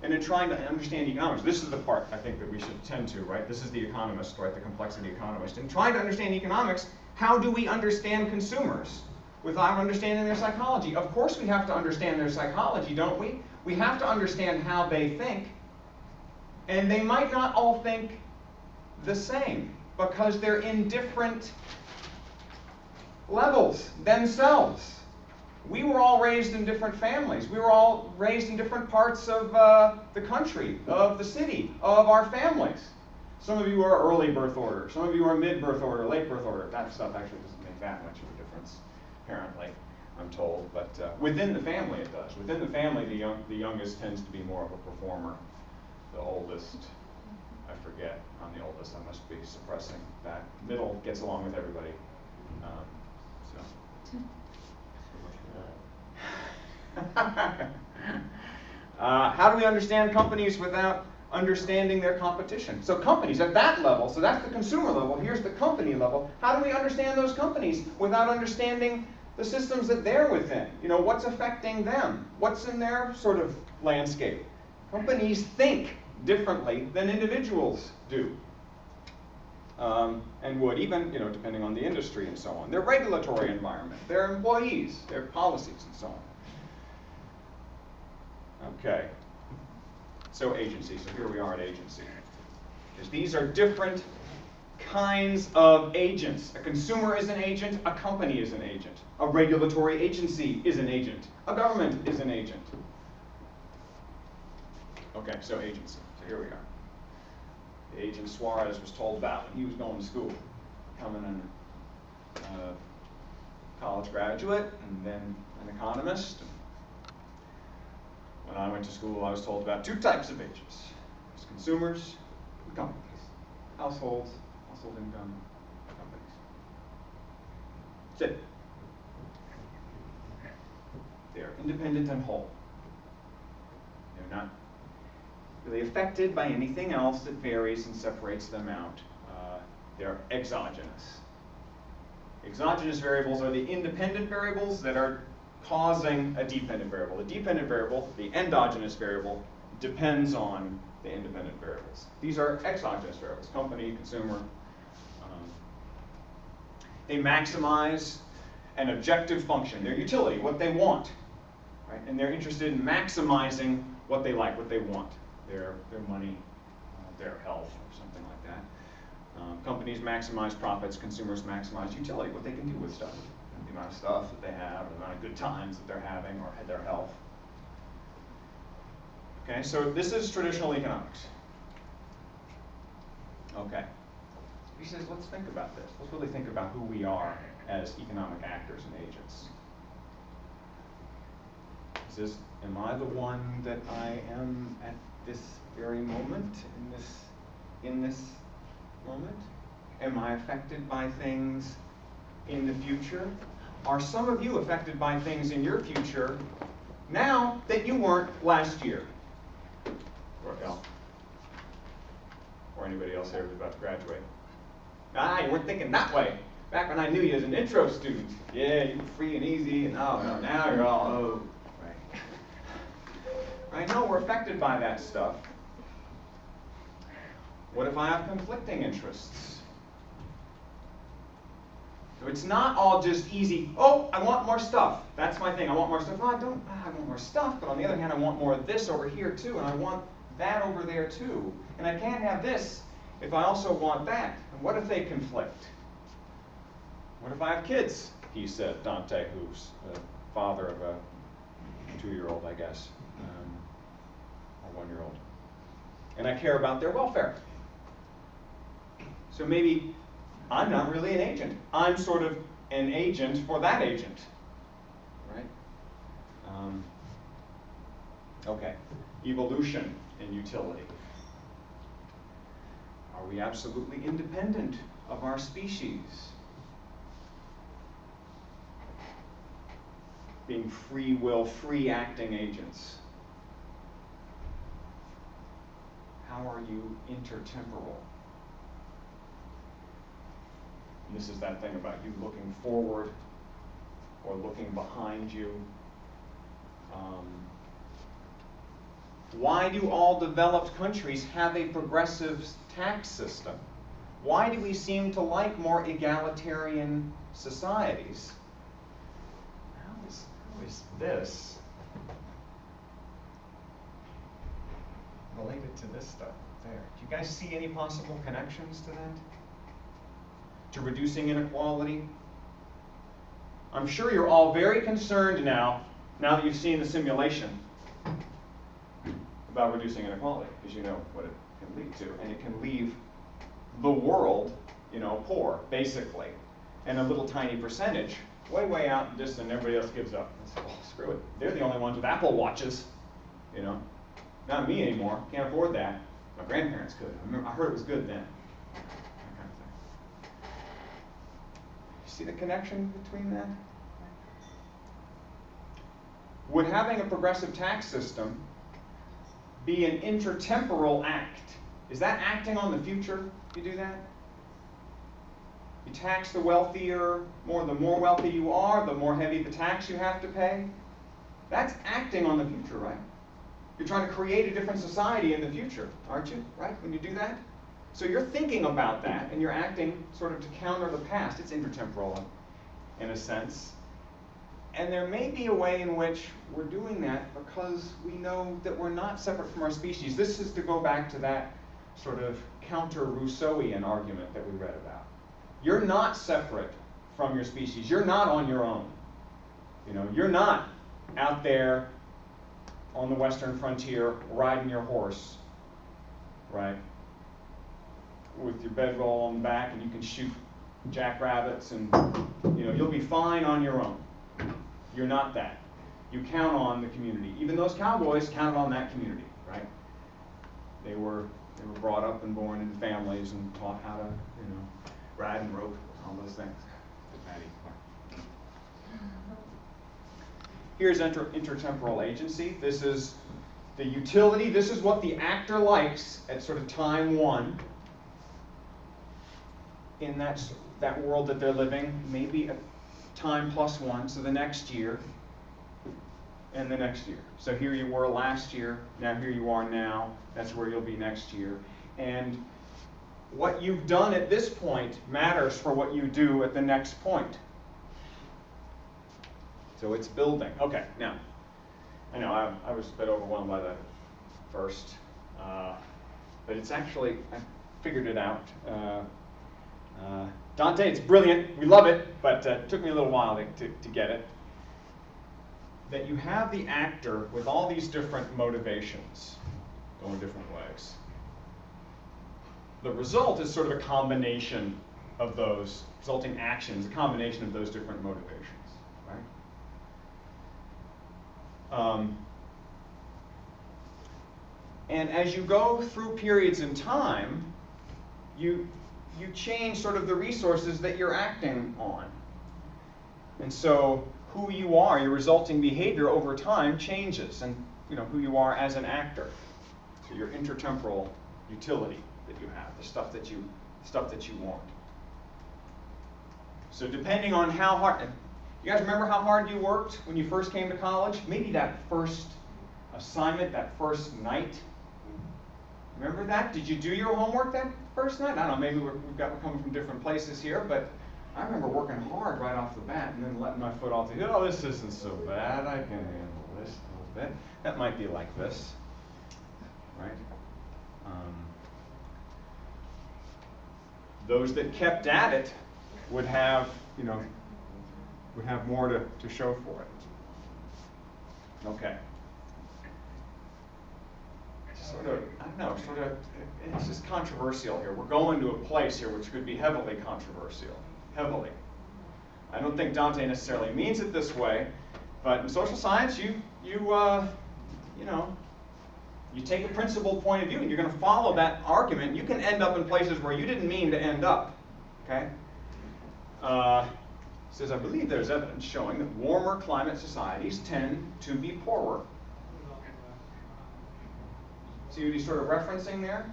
And in trying to understand economics, this is the part I think that we should tend to, right? This is the economist, right? The complexity economist. In trying to understand economics, how do we understand consumers without understanding their psychology? Of course we have to understand their psychology, don't we? We have to understand how they think. And they might not all think the same because they're in different levels themselves. We were all raised in different families. We were all raised in different parts of the country, of the city, of our families. Some of you are early birth order. Some of you are mid-birth order, late birth order. That stuff actually doesn't make that much of a difference, apparently, I'm told. But within the family it does. Within the family, the youngest tends to be more of a performer. The oldest, I forget, I'm the oldest, I must be suppressing that. Middle gets along with everybody. How do we understand companies without understanding their competition? So companies at that level, so that's the consumer level, here's the company level. How do we understand those companies without understanding the systems that they're within? What's affecting them? What's in their sort of landscape? Companies think differently than individuals do. And would even, depending on the industry and so on. Their regulatory environment, their employees, their policies and so on. Okay. So agency. So here we are at agency. Because these are different kinds of agents. A consumer is an agent, a company is an agent. A regulatory agency is an agent. A government is an agent. Okay, so agency. So here we are. The agent Suarez was told about when he was going to school, becoming a college graduate and then an economist. When I went to school, I was told about two types of agents. There's consumers and companies. Households, household income, companies. That's it. They're independent and whole. They're not really affected by anything else that varies and separates them out. They're exogenous. Exogenous variables are the independent variables that are causing a dependent variable. The dependent variable, the endogenous variable, depends on the independent variables. These are exogenous variables, company, consumer. They maximize an objective function, their utility, what they want, right? And they're interested in maximizing what they like, what they want, their money, their health, or something like that. Companies maximize profits, consumers maximize utility, what they can do with stuff, the amount of stuff that they have, or the amount of good times that they're having, or their health. Okay, so this is traditional economics. Okay. He says, let's think about this. Let's really think about who we are as economic actors and agents. He says, am I the one that I am at this very moment, in this moment? Am I affected by things in the future? Are some of you affected by things in your future now that you weren't last year? Or anybody else here who's about to graduate? You weren't thinking that way. Back when I knew you as an intro student. Yeah, you were free and easy, and no, now you're all, right. Right, no, we're affected by that stuff. What if I have conflicting interests? So it's not all just easy, oh, I want more stuff. That's my thing, I want more stuff. No, I want more stuff, but on the other hand, I want more of this over here too, and I want that over there too. And I can't have this if I also want that. And what if they conflict? What if I have kids? He said, Dante, who's the father of a 2-year-old, I guess, or 1-year-old. And I care about their welfare. So maybe I'm not really an agent. I'm sort of an agent for that agent, right? Okay, evolution and utility. Are we absolutely independent of our species? Being free will, free acting agents. How are you intertemporal? And this is that thing about you looking forward or looking behind you. Why do all developed countries have a progressive tax system? Why do we seem to like more egalitarian societies? How is this related to this stuff there? Do you guys see any possible connections to that? To reducing inequality? I'm sure you're all very concerned now that you've seen the simulation about reducing inequality, because you know what it can lead to. And it can leave the world, poor, basically. And a little tiny percentage, way out and distant, everybody else gives up. And says, well, screw it. They're the only ones with Apple Watches, Not me anymore. Can't afford that. My grandparents could. I heard it was good then. That kind of thing. You see the connection between that? Would having a progressive tax system be an intertemporal act? Is that acting on the future? You do that? You tax the wealthier more. The more wealthy you are, the more heavy the tax you have to pay. That's acting on the future, right? You're trying to create a different society in the future, aren't you? Right? When you do that? So you're thinking about that, and you're acting sort of to counter the past. It's intertemporal in a sense. And there may be a way in which we're doing that because we know that we're not separate from our species. This is to go back to that sort of counter-Rousseauian argument that we read about. You're not separate from your species. You're not on your own. You know, you're not out there on the western frontier riding your horse, right, with your bedroll on the back, and you can shoot jackrabbits, and you know, you'll be fine on your own. You're not that. You count on the community. Even those cowboys counted on that community, right? They were brought up and born in families and taught how to, you know, ride and rope, all those things. Here's intertemporal agency. This is the utility. This is what the actor likes at sort of time one in that world that they're living, maybe a time plus one, so the next year and the next year. So here you were last year, now here you are now, that's where you'll be next year. And what you've done at this point matters for what you do at the next point. So it's building. Okay, now, I know I was a bit overwhelmed by that first, but it's actually, I figured it out. Dante, it's brilliant, we love it, but it took me a little while to get it. That you have the actor with all these different motivations going different ways. The result is sort of a combination of those resulting actions, a combination of those different motivations, right? And as you go through periods in time, you change sort of the resources that you're acting on. And so who you are, your resulting behavior over time changes, and you know who you are as an actor. So your intertemporal utility that you have, the stuff that you want. So depending on how hard, you guys remember how hard you worked when you first came to college? Maybe that first assignment, that first night. Remember that? Did you do your homework that first night? I don't know, maybe we're coming from different places here, but I remember working hard right off the bat and then letting my foot off the hill. Oh, this isn't so bad. I can handle this a little bit. That might be like this, right? Those that kept at it would have, you know, would have more to show for it. Okay. Sort of, I don't know, sort of, it's just controversial here. We're going to a place here which could be heavily controversial. Heavily. I don't think Dante necessarily means it this way, but in social science, you know, you take a principled point of view and you're going to follow that argument. You can end up in places where you didn't mean to end up. Okay? Says, I believe there's evidence showing that warmer climate societies tend to be poorer. See what he's sort of referencing there?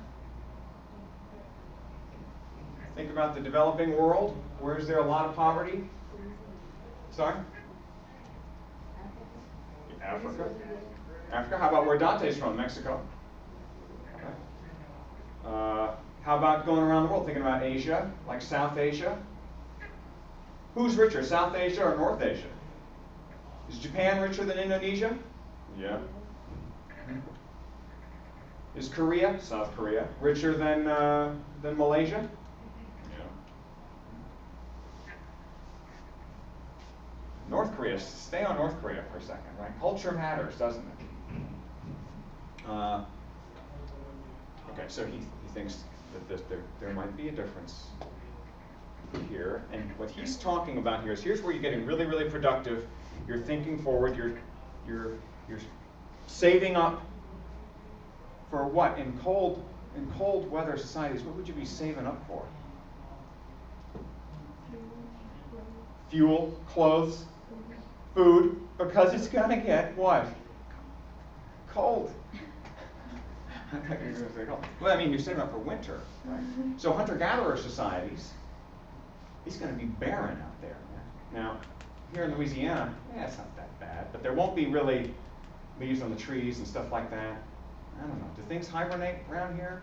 Think about the developing world. Where is there a lot of poverty? Sorry? Africa. Africa. How about where Dante's from? Mexico. How about going around the world? Thinking about Asia, like South Asia. Who's richer, South Asia or North Asia? Is Japan richer than Indonesia? Yeah. Is Korea, South Korea, richer than Malaysia? Yeah. North Korea, stay on North Korea for a second, right? Culture matters, doesn't it? Okay, so he thinks that there might be a difference here, and what he's talking about here is here's where you're getting really, really productive. You're thinking forward. You're saving up for what? In cold weather societies, what would you be saving up for? Fuel, clothes, food, because it's gonna get what? Cold. I thought you were going to say cold. Well, I mean, you're saving up for winter, right? So hunter-gatherer societies, it's going to be barren out there. Now, here in Louisiana, it's not that bad, but there won't be really leaves on the trees and stuff like that. I don't know. Do things hibernate around here?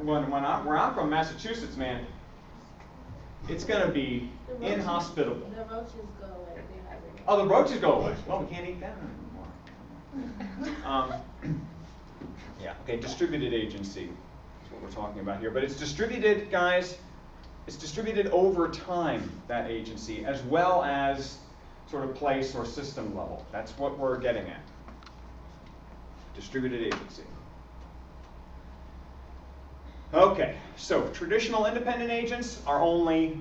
Where I'm from, Massachusetts, man, It's gonna be The roaches- inhospitable. The roaches go away, they hibernate. Oh, the roaches go away. Well, we can't eat them anymore. Yeah, okay, distributed agency is what we're talking about here. But it's distributed, guys, it's distributed over time, that agency, as well as sort of place or system level. That's what we're getting at. Distributed agency. Okay, so traditional independent agents are only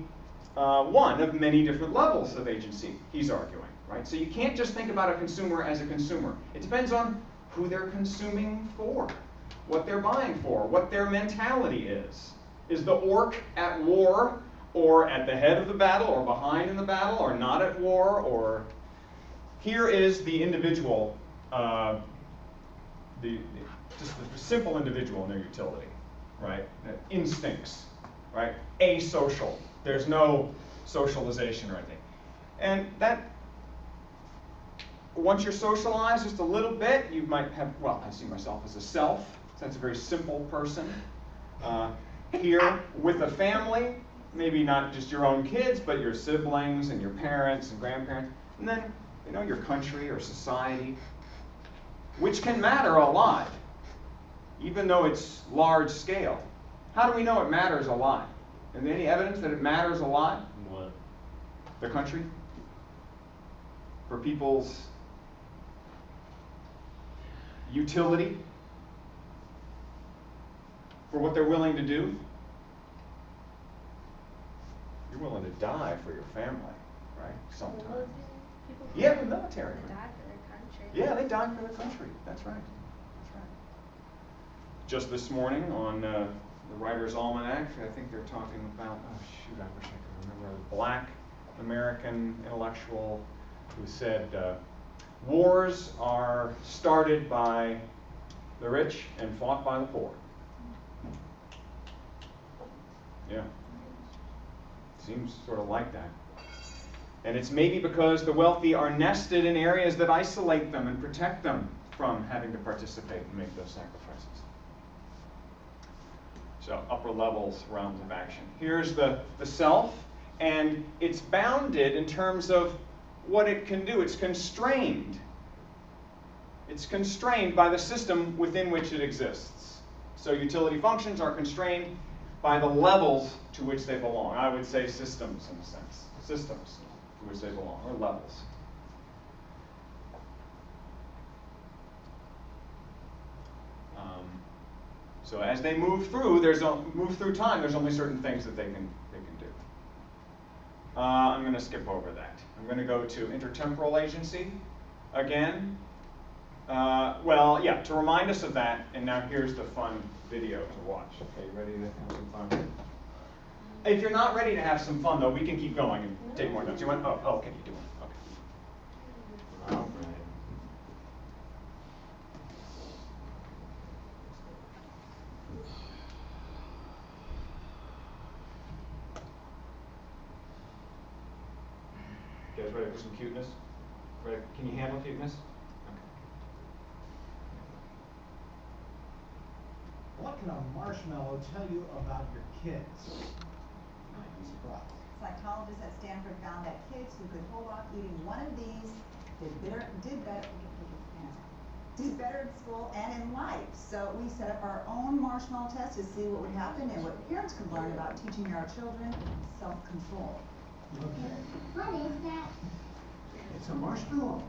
one of many different levels of agency, he's arguing, right? So you can't just think about a consumer as a consumer. It depends on who they're consuming for, what they're buying for, what their mentality is. Is the orc at war, or at the head of the battle, or behind in the battle, or not at war, or... Here is the individual, just the simple individual in their utility, right? Instincts, right? Asocial. There's no socialization or anything. And that, once you're socialized just a little bit, you might have, well, I see myself as a self, so that's a very simple person. Here, with a family, maybe not just your own kids, but your siblings and your parents and grandparents, and then, you know, your country or society, which can matter a lot, even though it's large scale. How do we know it matters a lot? Is there any evidence that it matters a lot? What? The country? For people's utility? For what they're willing to do? You're willing to die for your family, right? Sometimes. Yeah, the military. They die for their country. Yeah, they died for their country. That's right. That's right. Just this morning on the Writer's Almanac, I think they're talking about, oh shoot, I wish I could remember, a black American intellectual who said, wars are started by the rich and fought by the poor. Yeah. Seems sort of like that. And it's maybe because the wealthy are nested in areas that isolate them and protect them from having to participate and make those sacrifices. So upper levels, realms of action. Here's the self, and it's bounded in terms of what it can do. It's constrained. It's constrained by the system within which it exists. So utility functions are constrained by the levels to which they belong. I would say systems, in a sense. Systems to which they belong, or levels. So as they move through, time, there's only certain things that they can do. I'm going to skip over that. I'm going to go to intertemporal agency again. Well, yeah, to remind us of that, and now here's the fun video to watch. Okay, you ready to have some fun? If you're not ready to have some fun, though, we can keep going and take more notes. You want? Oh, okay, you do want. Okay. All right. You guys ready for some cuteness? Ready? Can you handle cuteness? Okay. What can a marshmallow tell you about your kids? You might be surprised. Psychologists at Stanford found that kids who could hold off eating one of these did better in school and in life. So we set up our own marshmallow test to see what would happen and what parents could learn about teaching our children self-control. Okay. What is that? It's a marshmallow.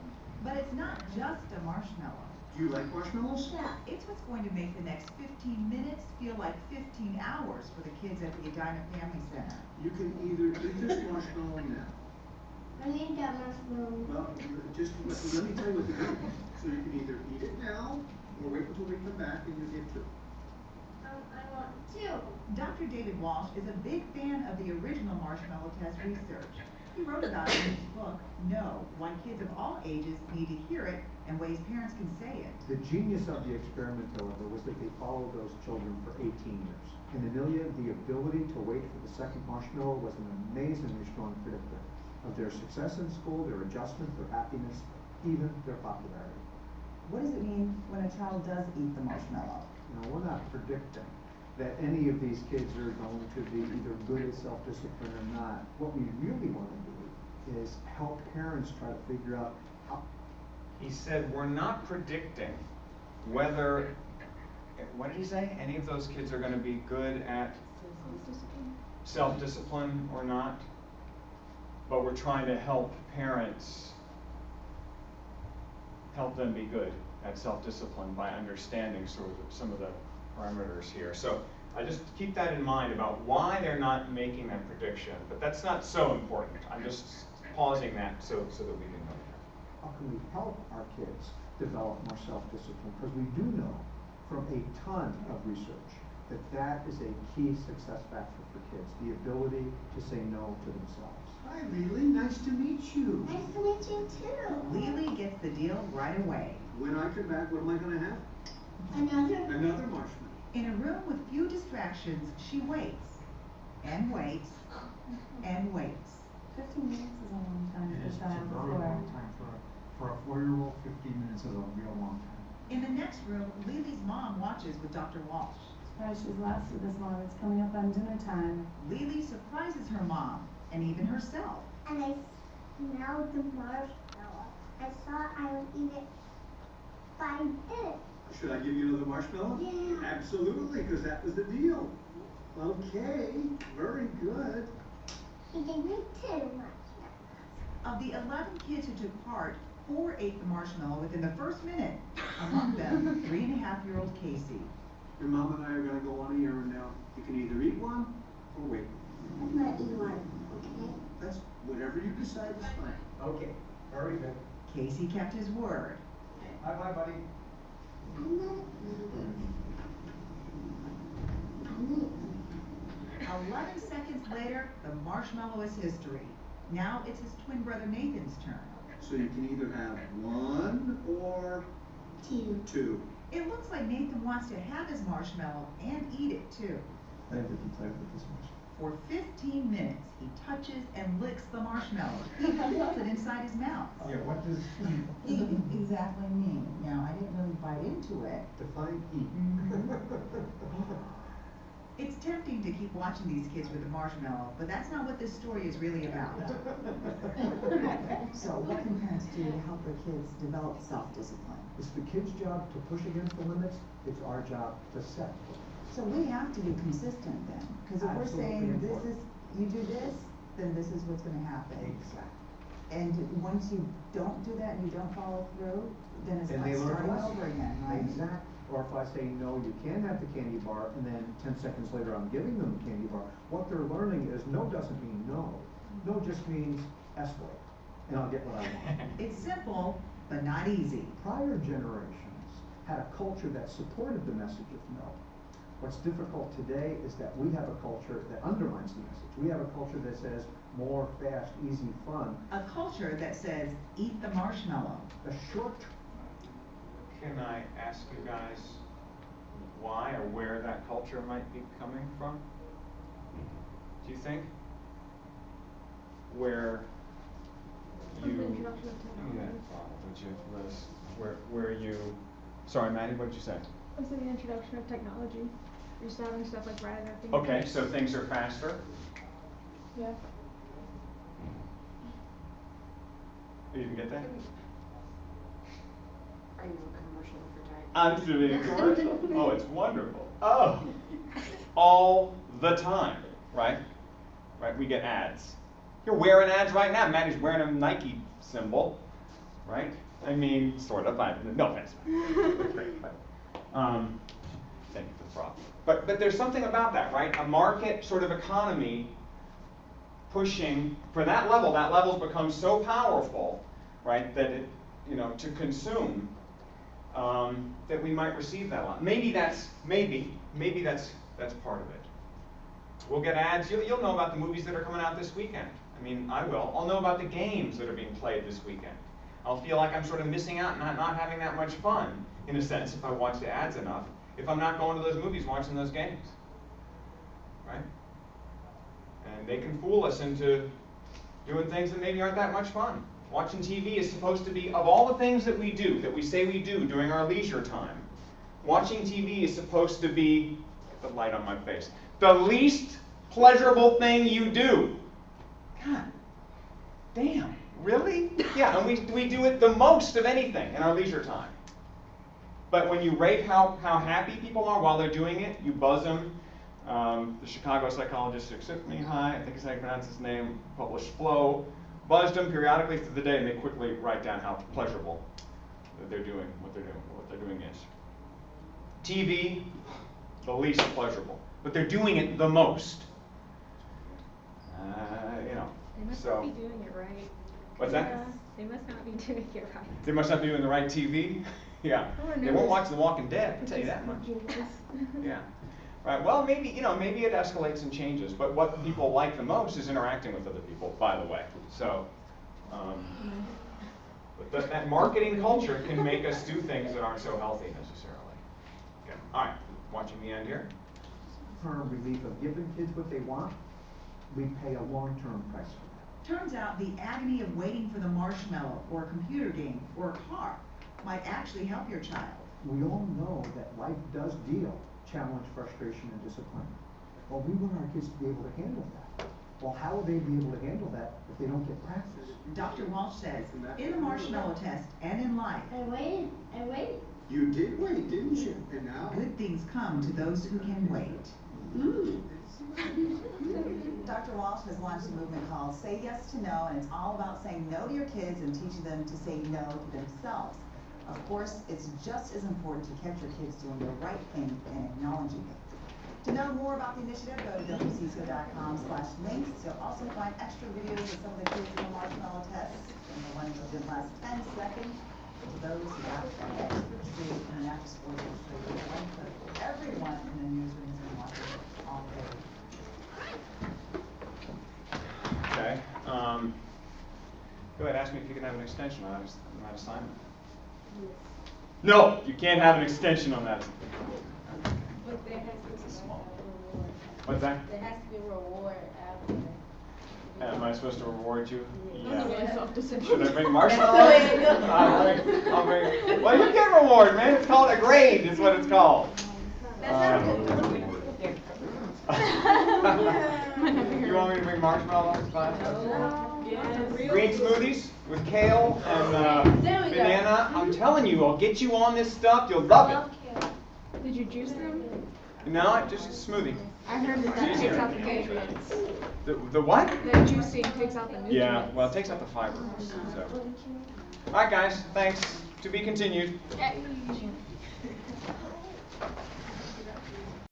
But it's not just a marshmallow. Do you like marshmallows? Yeah, it's what's going to make the next 15 minutes feel like 15 hours for the kids at the Edina Family Center. You can either eat this marshmallow now. I need that marshmallow. Well, just let me tell you what to do. So you can either eat it now, or wait until we come back and you get to. I want two. Dr. David Walsh is a big fan of the original marshmallow test research. He wrote about it in his book, No, Why Kids of All Ages Need to Hear It and Ways Parents Can Say It. The genius of the experiment, however, was that they followed those children for 18 years. In Amelia, the ability to wait for the second marshmallow was an amazingly strong predictor of their success in school, their adjustment, their happiness, even their popularity. What does it mean when a child does eat the marshmallow? Now, we're not predicting. that any of these kids are going to be either good at self-discipline or not. What we really want to do is help parents try to figure out how. He said, we're not predicting whether, what did he say? Any of those kids are going to be good at self-discipline or not, but we're trying to help parents, help them be good at self-discipline by understanding sort of some of the parameters here. So I just keep that in mind about why they're not making that prediction, but that's not so important. I'm just pausing that so that we can know that. How can we help our kids develop more self-discipline? Because we do know from a ton of research that that is a key success factor for kids, the ability to say no to themselves. Hi, Lily, nice to meet you. Nice to meet you too. Lily gets the deal right away. When I come back, what am I gonna have? Another marshmallow. In a room with few distractions, she waits, and waits, and waits. 15 minutes is a long time It for is, a child. it's a very long time for a 4-year-old. 15 minutes is a real long time. In the next room, Lily's mom watches with Dr. Walsh. Surprised she's lasted this long. It's coming up on dinner time. Lily surprises her mom, and even herself. And I smelled the marshmallow. I thought I would eat it, but I didn't. Should I give you another marshmallow? Yeah. Absolutely, because that was the deal. Okay, very good. He gave me 2 marshmallows. Of the 11 kids who took part, 4 ate the marshmallow within the first minute. Among them, 3.5-year-old Casey. Your mom and I are gonna go on a errand now. You can either eat one or wait. I'm gonna eat one, okay? That's whatever you decide is fine. Okay, very good. Casey kept his word. Bye-bye, buddy. I'm gonna eat it. I'm gonna eat it. 11 seconds later, the marshmallow is history. Now it's his twin brother Nathan's turn. So you can either have 1 or 2. 2. It looks like Nathan wants to have his marshmallow and eat it too. I have to decide with this much. For 15 minutes, he touches and licks the marshmallow. He holds it inside his mouth. Yeah, what does Eat exactly mean? Now, I didn't really bite into it. define eat? It's tempting to keep watching these kids with the marshmallow, but that's not what this story is really about. So what can parents do to help their kids develop self-discipline? It's the kid's job to push against the limits, it's our job to set limits. So we have to be consistent then, because if we're Absolutely saying this important. is, you do this, then this is what's gonna happen. Exactly. And once you don't do that and you don't follow through, then it's And like they learn starting a lesson. over again, right? Exactly. Or if I say, no, you can have the candy bar, and then 10 seconds later I'm giving them the candy bar, what they're learning is no doesn't mean no. No just means escalate, and I'll get what I want. It's simple, but not easy. Prior generations had a culture that supported the message of no. What's difficult today is that we have a culture that undermines the message. We have a culture that says more, fast, easy, fun. A culture that says, eat the marshmallow. The short Can I ask you guys why or where that culture might be coming from? Do you think? Where From you, the introduction of yeah, technology. would you, Liz, where you, sorry, Maddie, what did you say? I said the introduction of technology. You're just having stuff like right at our fingertips. Okay, so things are faster? Yeah. You didn't get that? Are you a commercial for diet? I'm doing a commercial. Oh, it's wonderful. Oh, all the time, right? Right, we get ads. You're wearing ads right now. Maddie's wearing a Nike symbol, right? I mean, sort of. No offense. It's great, but thank you for the prop. But there's something about that, right? A market sort of economy pushing for that level. That level's become so powerful, right? That it, to consume. That we might receive that a lot. Maybe that's part of it. We'll get ads. You'll know about the movies that are coming out this weekend. I mean, I will. I'll know about the games that are being played this weekend. I'll feel like I'm sort of missing out and not having that much fun, in a sense, if I watch the ads enough, if I'm not going to those movies, watching those games. Right? And they can fool us into doing things that maybe aren't that much fun. Watching TV is supposed to be, of all the things that we do, that we say we do during our leisure time, watching TV is supposed to be the light on my face. The least pleasurable thing you do. God damn, really? Yeah, and we do it the most of anything in our leisure time. But when you rate how happy people are while they're doing it, you buzz them. The Chicago psychologist Csikszentmihalyi, I think is how you pronounce his name, published Flow, buzzed them periodically through the day, and they quickly write down how pleasurable that they're doing, what they're doing is. TV, the least pleasurable, but they're doing it the most. You know. They must So. not be doing it right. What's that? Yeah, they must not be doing it right. They must not be doing the right TV. Yeah. Or They won't watch The Walking Dead, I'll tell you that much. Yeah. Right. Well, maybe maybe it escalates and changes. But what people like the most is interacting with other people. By the way, so but that marketing culture can make us do things that aren't so healthy necessarily. Okay. All right. Watching the end here. Term relief of giving kids what they want, we pay a long-term price for that. Turns out the agony of waiting for the marshmallow or a computer game or a car might actually help your child. We all know that life does deal challenge, frustration, and disappointment. Well, we want our kids to be able to handle that. Well, how will they be able to handle that if they don't get practice? Dr. Walsh says, in the marshmallow test and in life, I waited. You did wait, didn't you? And now? good things come to those who can wait. Dr. Walsh has launched a movement called Say Yes to No, and it's all about saying no to your kids and teaching them to say no to themselves. Of course, it's just as important to catch your kids doing the right thing and acknowledging it. To know more about the initiative, go to wcsco.com/links. You'll also find extra videos of some of the kids in the marshmallow test, and the ones that did last 10 seconds. To those who got the extra treat in the next sport, one clip. Everyone in the newsroom has been watching it all day. Okay. Go ahead. Ask me if you can have an extension on that assignment. No, you can't have an extension on that. But there has to be Small. a reward. What's that? There has to be a reward after. Am I supposed to reward you? Yeah. Self-deception. Should I bring marshmallows? I'll bring. Well, you get reward, man. It's called a grade. Is what it's called. That's not good. You want me to bring marshmallows? Yes. Green smoothies with kale and There we go. banana. I'm telling you, I'll get you on this stuff. You'll love it. Did you juice them? No, just a smoothie. I heard that It's takes easier. out the nutrients. The what? The juicing takes out the nutrients. Yeah, well, it takes out the fiber. So. All right, guys. Thanks. To be continued. Yeah.